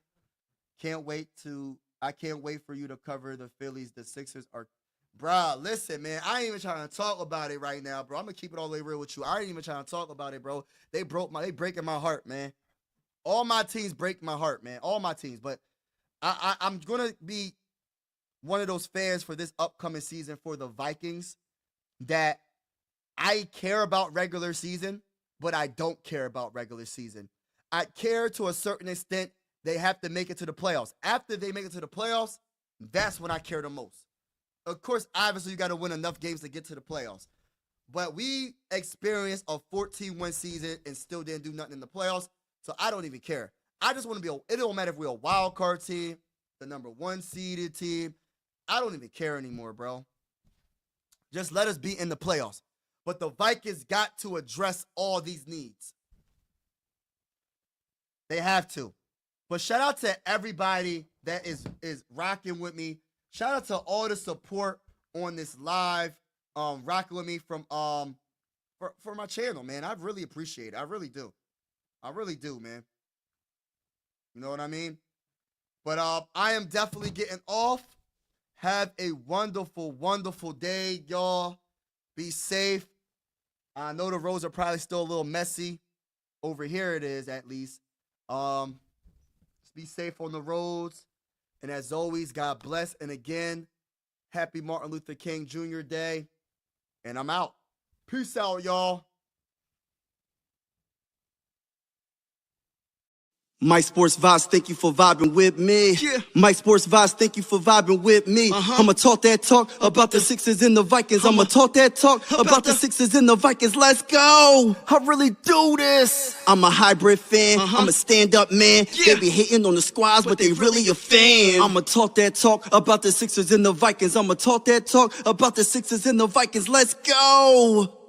I can't wait for you to cover the Phillies. The Sixers are Bruh, listen, man. I ain't even trying to talk about it right now, bro. I'm gonna keep it all the way real with you. I ain't even trying to talk about it, bro. They breaking my heart, man. All my teams break my heart, man. All my teams. But I'm gonna be one of those fans for this upcoming season for the Vikings that I care about regular season, but I don't care about regular season. I care to a certain extent. They have to make it to the playoffs. After they make it to the playoffs, that's when I care the most. Of course, obviously, you got to win enough games to get to the playoffs. But we experienced a 14-win season and still didn't do nothing in the playoffs, so I don't even care. I just want to be it don't matter if we're a wild card team, the number 1 seeded team. I don't even care anymore, bro. Just let us be in the playoffs. But the Vikings got to address all these needs. They have to. But shout out to everybody that is rocking with me. Shout out to all the support on this live, rocking with me from for my channel, man. I really appreciate it. I really do. I really do, man. You know what I mean? But I am definitely getting off. Have a wonderful, wonderful day, y'all. Be safe. I know the roads are probably still a little messy. Over here it is, at least. Just be safe on the roads. And as always, God bless. And again, happy Martin Luther King Jr. Day. And I'm out. Peace out, y'all. My Sports Vibes, thank you for vibing with me. Yeah. My Sports Vibes, thank you for vibing with me. I'ma talk that talk about the Sixers and the Vikings. I'ma talk that talk about the Sixers and the Vikings. Let's go. I really do this. I'm a hybrid fan. I'm a stand-up man. Yeah. They be hating on the squads, but they really a fan. I'ma talk that talk about the Sixers and the Vikings. I'ma talk that talk about the Sixers and the Vikings. Let's go.